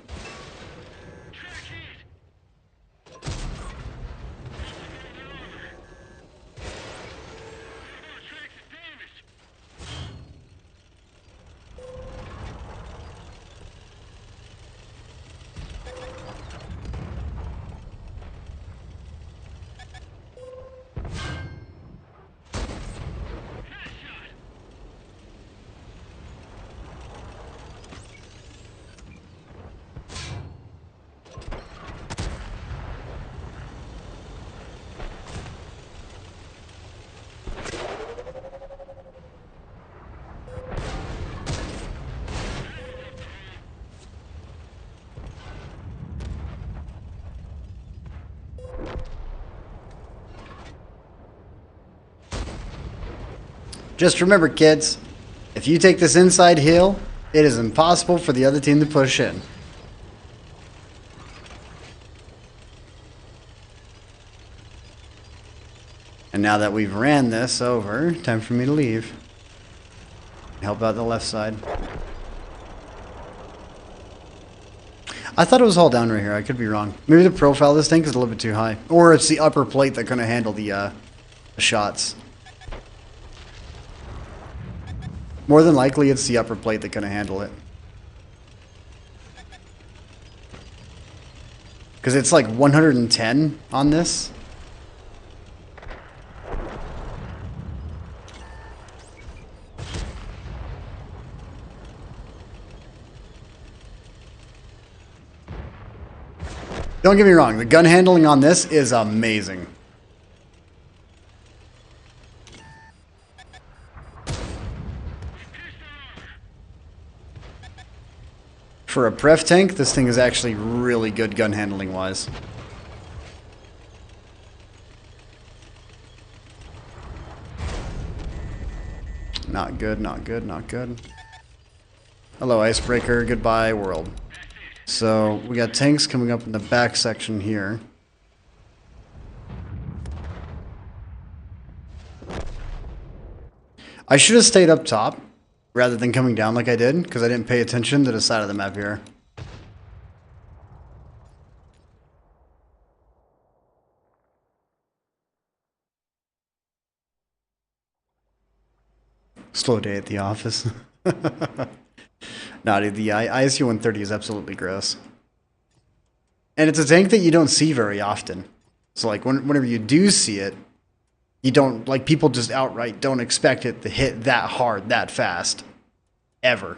Just remember, kids, if you take this inside hill, it is impossible for the other team to push in. And now that we've ran this over, time for me to leave. Help out the left side. I thought it was all down right here. I could be wrong. Maybe the profile of this thing is a little bit too high. Or it's the upper plate that can handle the shots. More than likely, it's the upper plate that can handle it. Because it's like 110 on this. Don't get me wrong, the gun handling on this is amazing. For a pref tank, this thing is actually really good gun handling wise. Not good, not good, not good. Hello, icebreaker. Goodbye, world. So, we got tanks coming up in the back section here. I should have stayed up top rather than coming down like I did, because I didn't pay attention to the side of the map here. Slow day at the office. Nah, dude, the ISU-130 is absolutely gross. And it's a tank that you don't see very often. So, like, whenever you do see it, you don't, like, people just outright don't expect it to hit that hard, that fast. Ever.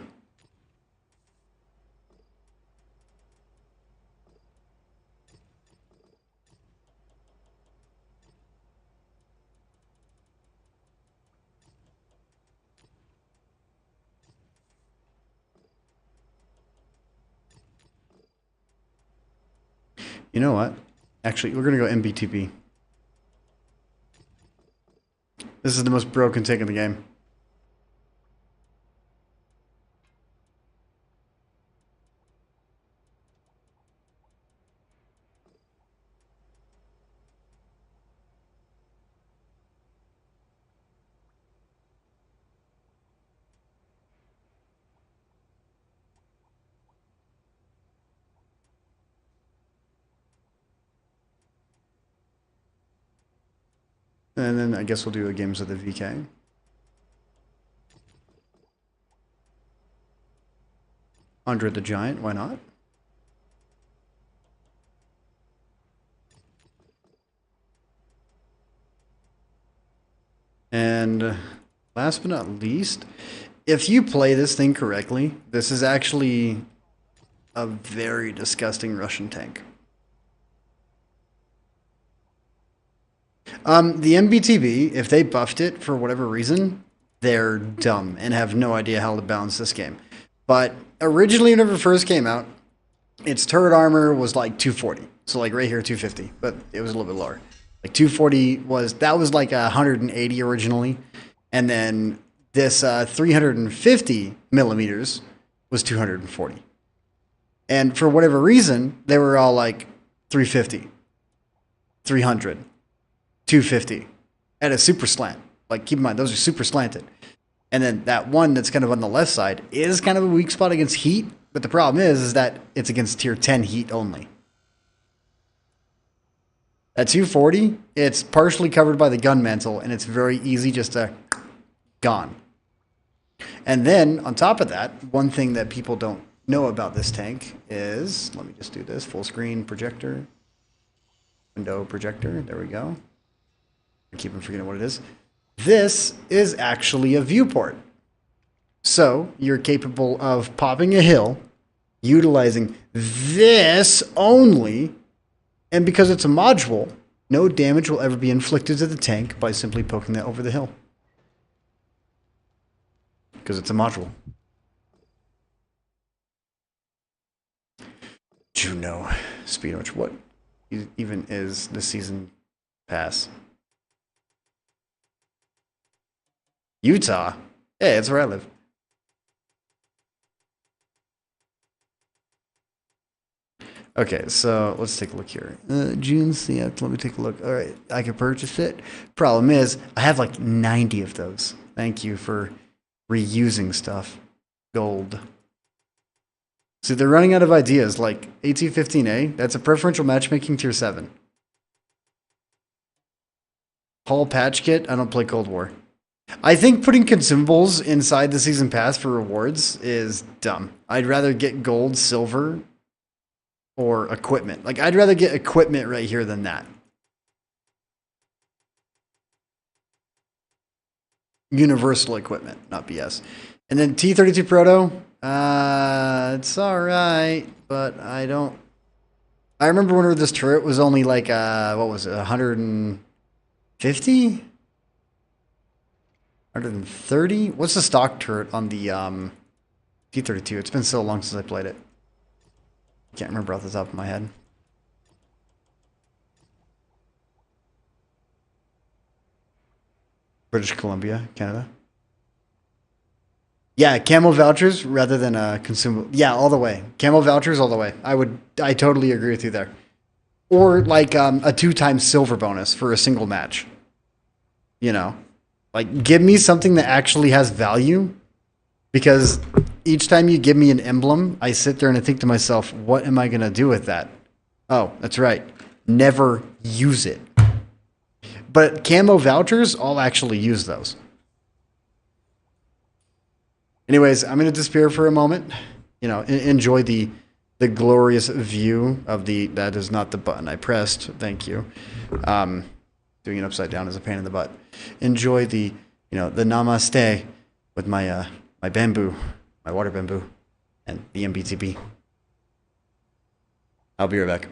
You know what? Actually, we're going to go MBTP. This is the most broken tank in the game. And then I guess we'll do a games of the VK. Andre the Giant, why not? And last but not least, if you play this thing correctly, this is actually a very disgusting Russian tank. The MBTB, if they buffed it for whatever reason, they're dumb and have no idea how to balance this game. But originally, whenever it first came out, its turret armor was like 240. So like right here, 250, but it was a little bit lower. Like 240 was like 180 originally. And then this 350 millimeters was 240. And for whatever reason, they were all like 350, 300. 250 at a super slant. Like, keep in mind, those are super slanted. And then that one that's kind of on the left side is kind of a weak spot against heat, but the problem is that it's against tier 10 heat only. At 240, it's partially covered by the gun mantle, and it's very easy just to gone. And then, on top of that, one thing that people don't know about this tank is, let me just do this, full screen projector, window projector, there we go. I keep on forgetting what it is. This is actually a viewport. So you're capable of popping a hill, utilizing this only, and because it's a module, no damage will ever be inflicted to the tank by simply poking that over the hill. Because it's a module. Juno. Speed of what even is the season pass? Utah? Hey, it's where I live. Okay, so let's take a look here. June's, yeah, let me take a look. All right, I can purchase it. Problem is, I have like 90 of those. Thank you for reusing stuff. Gold. See, they're running out of ideas. Like AT-15A, that's a preferential matchmaking tier 7. Hull patch kit, I don't play Cold War. I think putting consumables inside the season pass for rewards is dumb. I'd rather get gold, silver, or equipment. Like, I'd rather get equipment right here than that. Universal equipment, not BS. And then T-32 Proto, it's all right, but I don't. I remember when this turret was only like what was it, 150, 130? What's the stock turret on the T-32? It's been so long since I played it. Can't remember off the top of my head. British Columbia, Canada. Yeah, camo vouchers rather than consumable. Yeah, all the way. Camo vouchers all the way. I totally agree with you there. Or like a 2 times silver bonus for a single match. You know, like give me something that actually has value, because each time you give me an emblem, I sit there and I think to myself, what am I gonna do with that? Oh, that's right. Never use it. But camo vouchers, I'll actually use those. Anyways, I'm going to disappear for a moment. You know, enjoy the glorious view of the. That is not the button I pressed. Thank you. Doing it upside down is a pain in the butt. Enjoy the the namaste with my my bamboo, my water bamboo, and the MBTB. I'll be right back.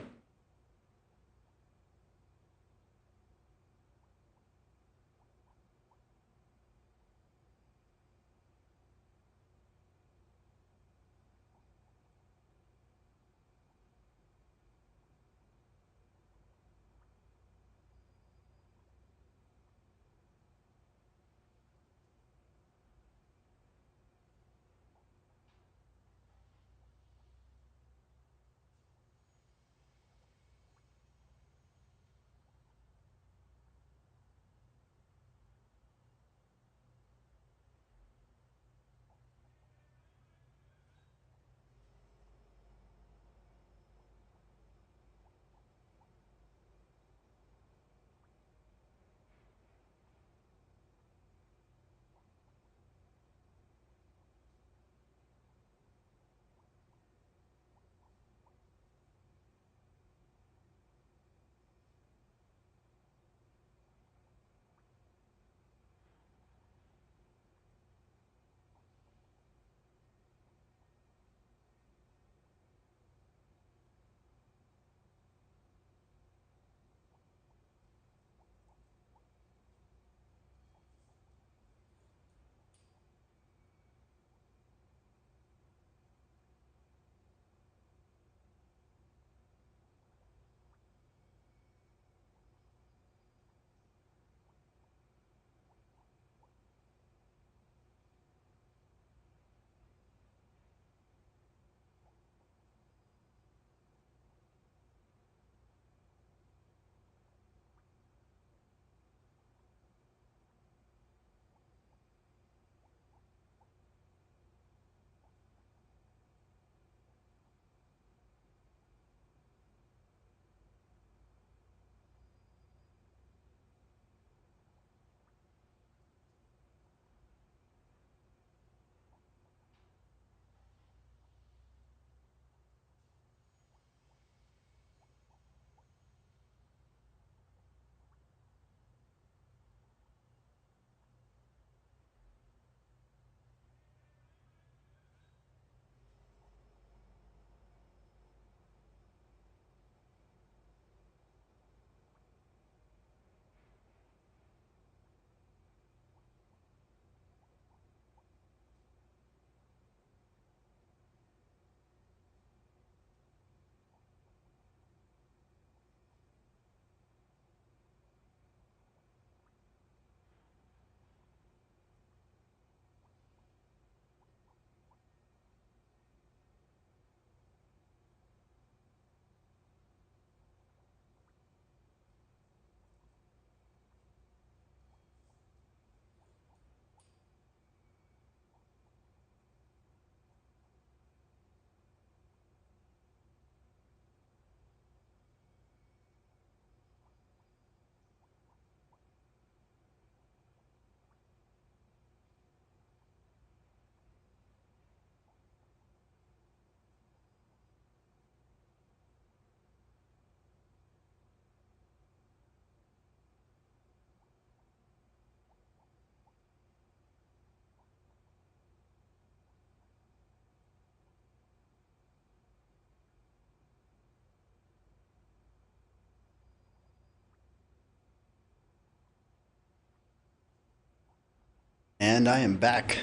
And I am back.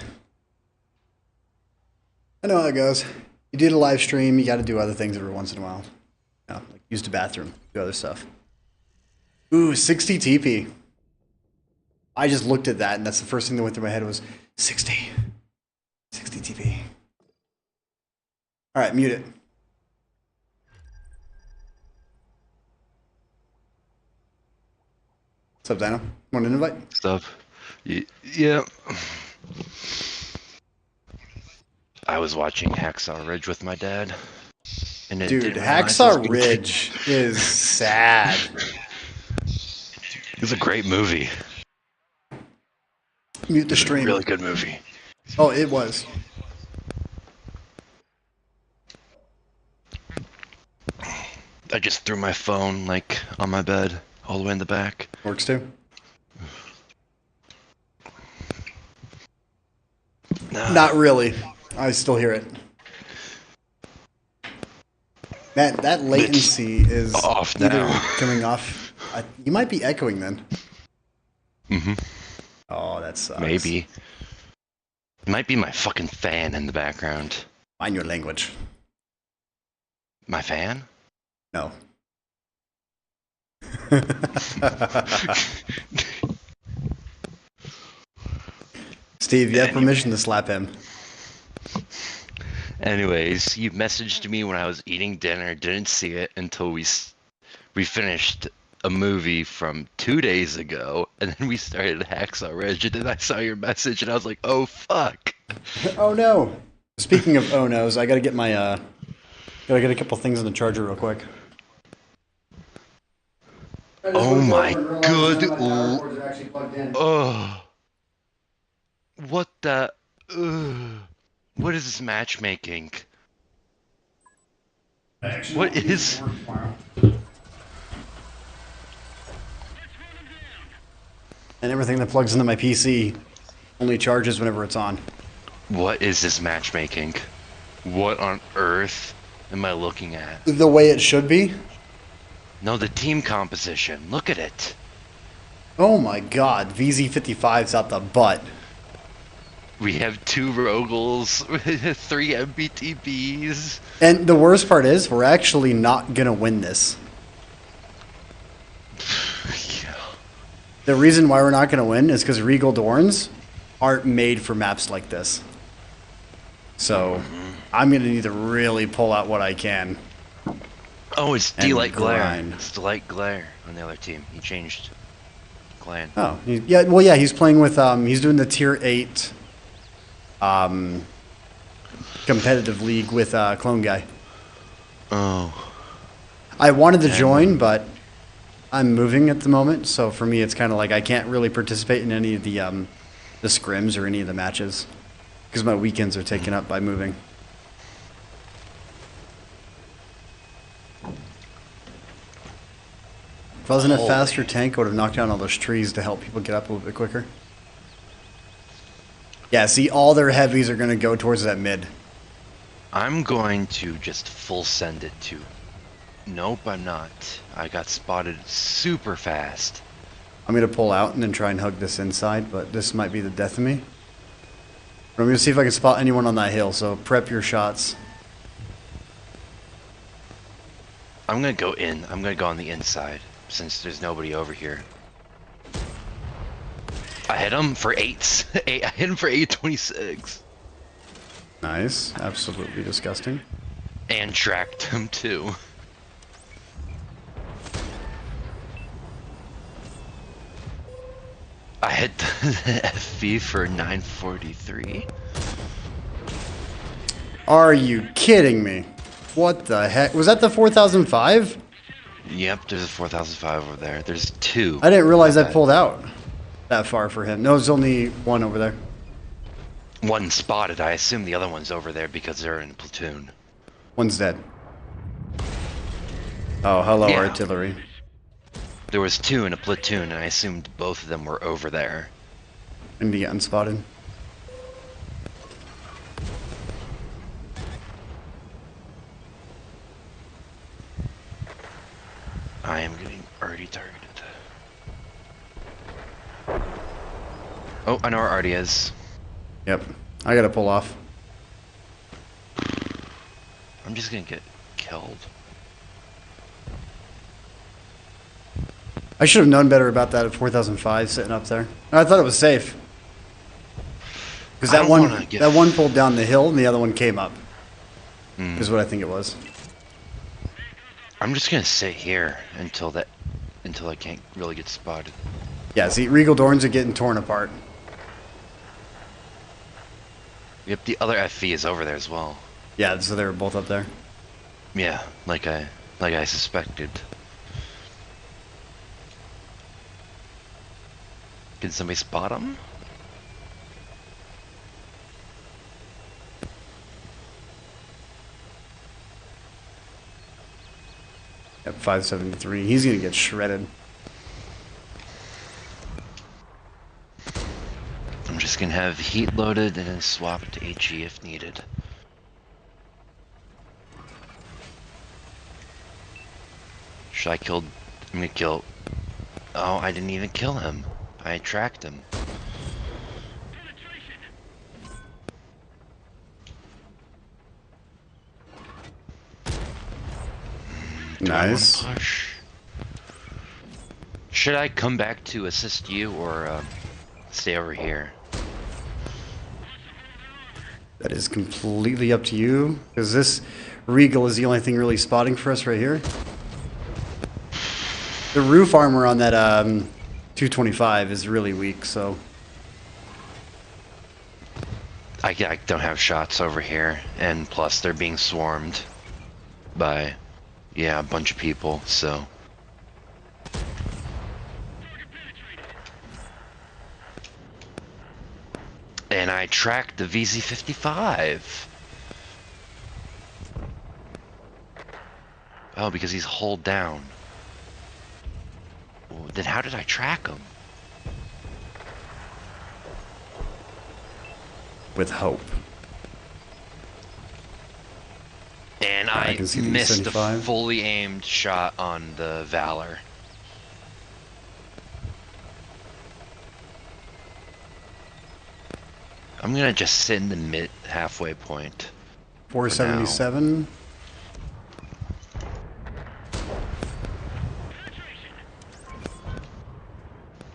I know how it goes. You did a live stream, you got to do other things every once in a while. You know, like use the bathroom, do other stuff. Ooh, 60 TP. I just looked at that, and that's the first thing that went through my head was 60. 60 TP. All right, mute it. What's up, Dino? Want an invite? Stuff. Yeah. I was watching Hacksaw Ridge with my dad. And it Dude, didn't realize I was Hacksaw gonna- Ridge is sad. It was a great movie. Mute the stream. Really good movie. Oh, it was. I just threw my phone like on my bed, all the way in the back. Works too. No. Not really. I still hear it. That latency is off either now. coming off. You might be echoing then. Mm-hmm. Oh, that sucks. Maybe. It might be my fucking fan in the background. Mind your language. My fan? No. Steve, you have permission to slap him. Anyways, you messaged me when I was eating dinner. Didn't see it until we finished a movie from 2 days ago, and then we started Hacksaw Ridge, and then I saw your message, and I was like, "Oh fuck!" Oh no! Speaking of oh no's, I gotta get my gotta get a couple things on the charger real quick. Oh my good. Oh. What the? What is this matchmaking? What is? And everything that plugs into my PC only charges whenever it's on. What is this matchmaking? What on earth am I looking at? The way it should be. No, the team composition. Look at it. Oh my god, VZ55's out the butt. We have 2 Rogals, 3 MBTBs. And the worst part is, we're actually not gonna win this. Yeah. The reason why we're not gonna win is because Regal Dorns aren't made for maps like this. So, I'm gonna need to really pull out what I can. Oh, it's And Delight Glare. grind. It's Delight Glare on the other team. He changed clan. Oh, yeah, well yeah, he's playing with, he's doing the tier 8 competitive league with Clone Guy. Oh. I wanted to join, but I'm moving at the moment, so for me it's kind of like I can't really participate in any of the scrims or any of the matches because my weekends are taken up by moving. If I was in a faster tank, I would have knocked down all those trees to help people get up a little bit quicker. Yeah, see, all their heavies are going to go towards that mid. I'm going to just full send it to. Nope, I'm not. I got spotted super fast. I'm going to pull out and then try and hug this inside, but this might be the death of me. But I'm going to see if I can spot anyone on that hill, so prep your shots. I'm gonna go in. I'm gonna go on the inside since there's nobody over here. I hit him for 8. I hit him for 826. Nice. Absolutely disgusting. And tracked him too. I hit the FV for 943. Are you kidding me? What the heck? Was that the 4005? Yep, there's a 4005 over there. There's 2. I didn't realize I pulled out that far for him. No, there's only one over there. One spotted. I assume the other one's over there because they're in a platoon. One's dead. Oh, hello, Yeah. artillery. There was 2 in a platoon, and I assumed both of them were over there. And to get unspotted. I am getting already targeted. Oh, I know where Artie is. Yep. I gotta pull off. I'm just gonna get killed. I should have known better about that at 4005 sitting up there. I thought it was safe. Because I that don't one, wanna get- that one pulled down the hill and the other one came up. Hmm. Is what I think it was. I'm just gonna sit here until I can't really get spotted. Yeah, see, Regal Dorns are getting torn apart. Yep, the other FV is over there as well. Yeah, so they were both up there. Yeah, like I suspected. Can somebody spot him? At 573. He's gonna get shredded. I'm just gonna have heat loaded and then swap it to HE if needed. Should I kill? I'm gonna kill. Oh, I didn't even kill him. I tracked him. Do I wanna Nice. push? Should I come back to assist you or stay over here? That is completely up to you. Because this Regal is the only thing really spotting for us right here. The roof armor on that 225 is really weak, so... I don't have shots over here, and plus they're being swarmed by, yeah, a bunch of people, so. And I tracked the VZ55. Oh, because he's hull down. Well, then how did I track him? With hope. And I I can see the missed a E75. fully aimed shot on the Valor. I'm gonna just sit in the mid halfway point. 477.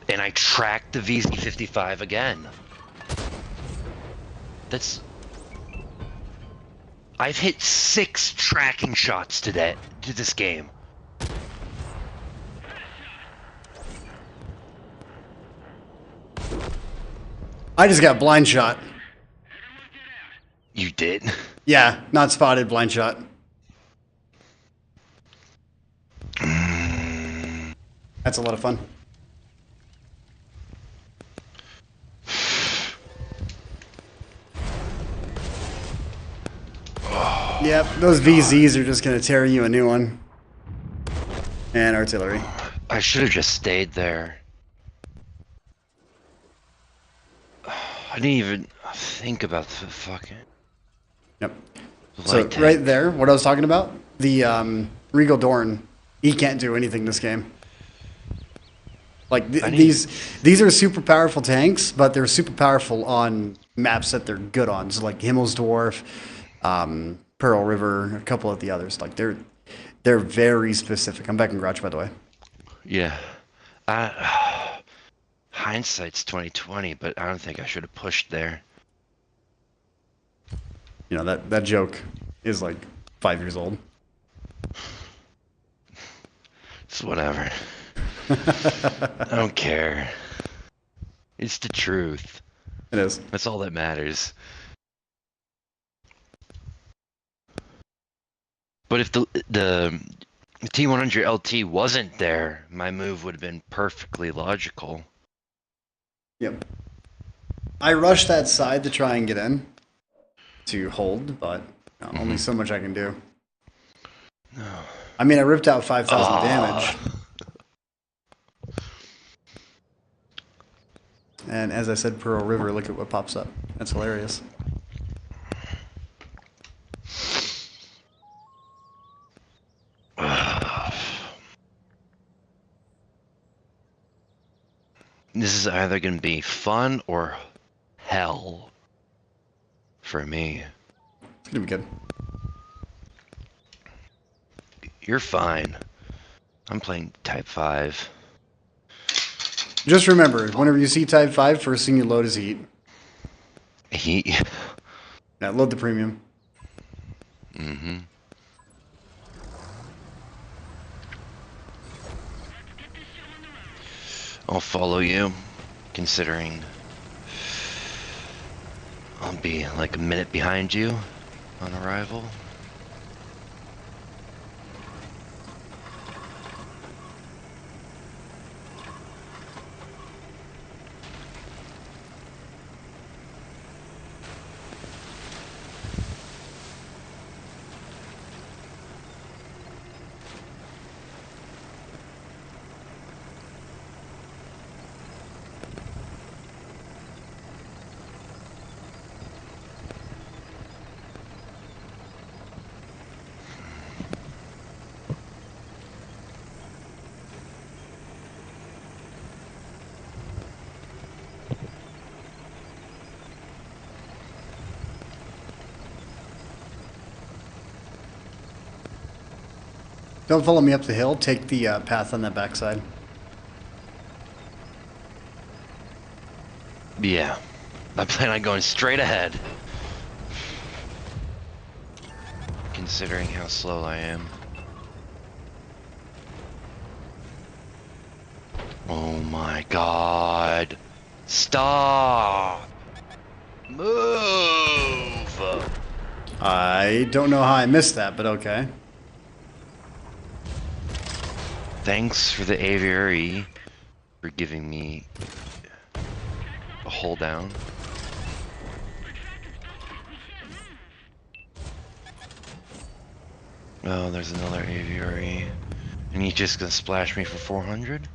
And I tracked the VZ55 again. That's... I've hit 6 tracking shots to this game. I just got blind shot. You did? Yeah, not spotted, blind shot. That's a lot of fun. Yep, those VZs are just gonna tear you a new one. And artillery. I should have just stayed there. I didn't even think about the fucking... Yep. So light right tank. there, what I was talking about, the Regal Dorn, he can't do anything this game. Like I need- these are super powerful tanks, but they're super powerful on maps that they're good on. So like Himmel's Dwarf, Pearl River, a couple of the others. Like they're very specific. I'm back in Grouch, by the way. Yeah. Hindsight's 2020, but I don't think I should have pushed there. You know that joke is like 5 years old. It's whatever. I don't care. It's the truth. It is. That's all that matters. But if the T100 LT wasn't there, my move would have been perfectly logical. Yep. I rushed that side to try and get in to hold, but only so much I can do. No. I mean, I ripped out 5,000 damage. And as I said, Pearl River, look at what pops up. That's hilarious. This is either gonna be fun or hell for me. It's gonna be good. You're fine. I'm playing Type 5. Just remember, whenever you see Type 5, first thing you load is heat. He. Yeah, load the premium. Mm-hmm. I'll follow you, considering I'll be like a minute behind you on arrival. Don't follow me up the hill. Take the path on that backside. Yeah, I plan on going straight ahead. Considering how slow I am. Oh my god. Stop! Move! I don't know how I missed that, but okay. Thanks for the aviary for giving me a hold down. Oh, there's another aviary. And he's just gonna splash me for 400?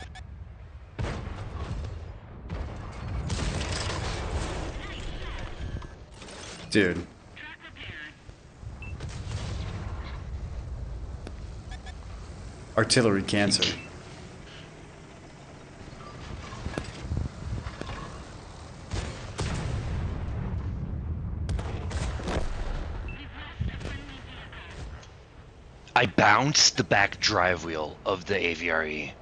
Dude. Artillery cancer. I bounced the back drive wheel of the aviary.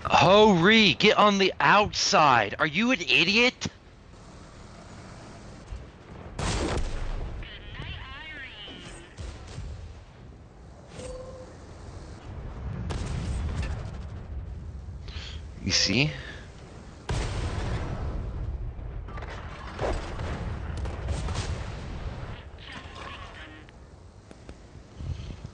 Hurry, get on the outside. Are you an idiot? You see?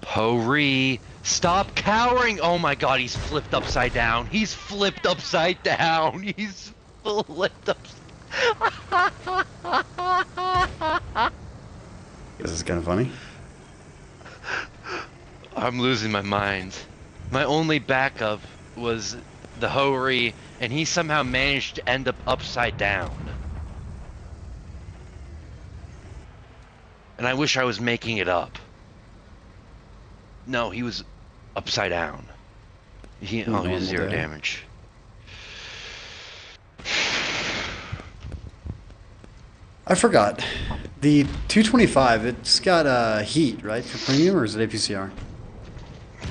Hurry! Stop cowering! Oh my god, he's flipped upside down. He's flipped upside down. He's flipped up. This is kind of funny. I'm losing my mind. My only backup was the Hori, and he somehow managed to end up upside down. And I wish I was making it up. No, he was upside down. He has 0 damage. I forgot. The 225, it's got heat, right, for premium, or is it APCR?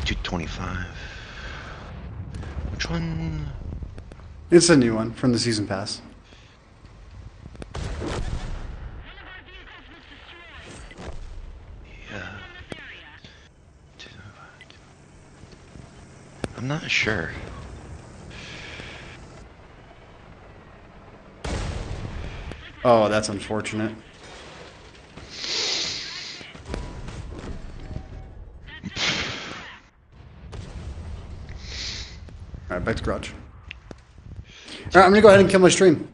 225. Which one? It's a new one from the season pass. Yeah. I'm not sure. Oh, that's unfortunate. Alright, back to garage. Alright, I'm gonna go ahead and kill my stream.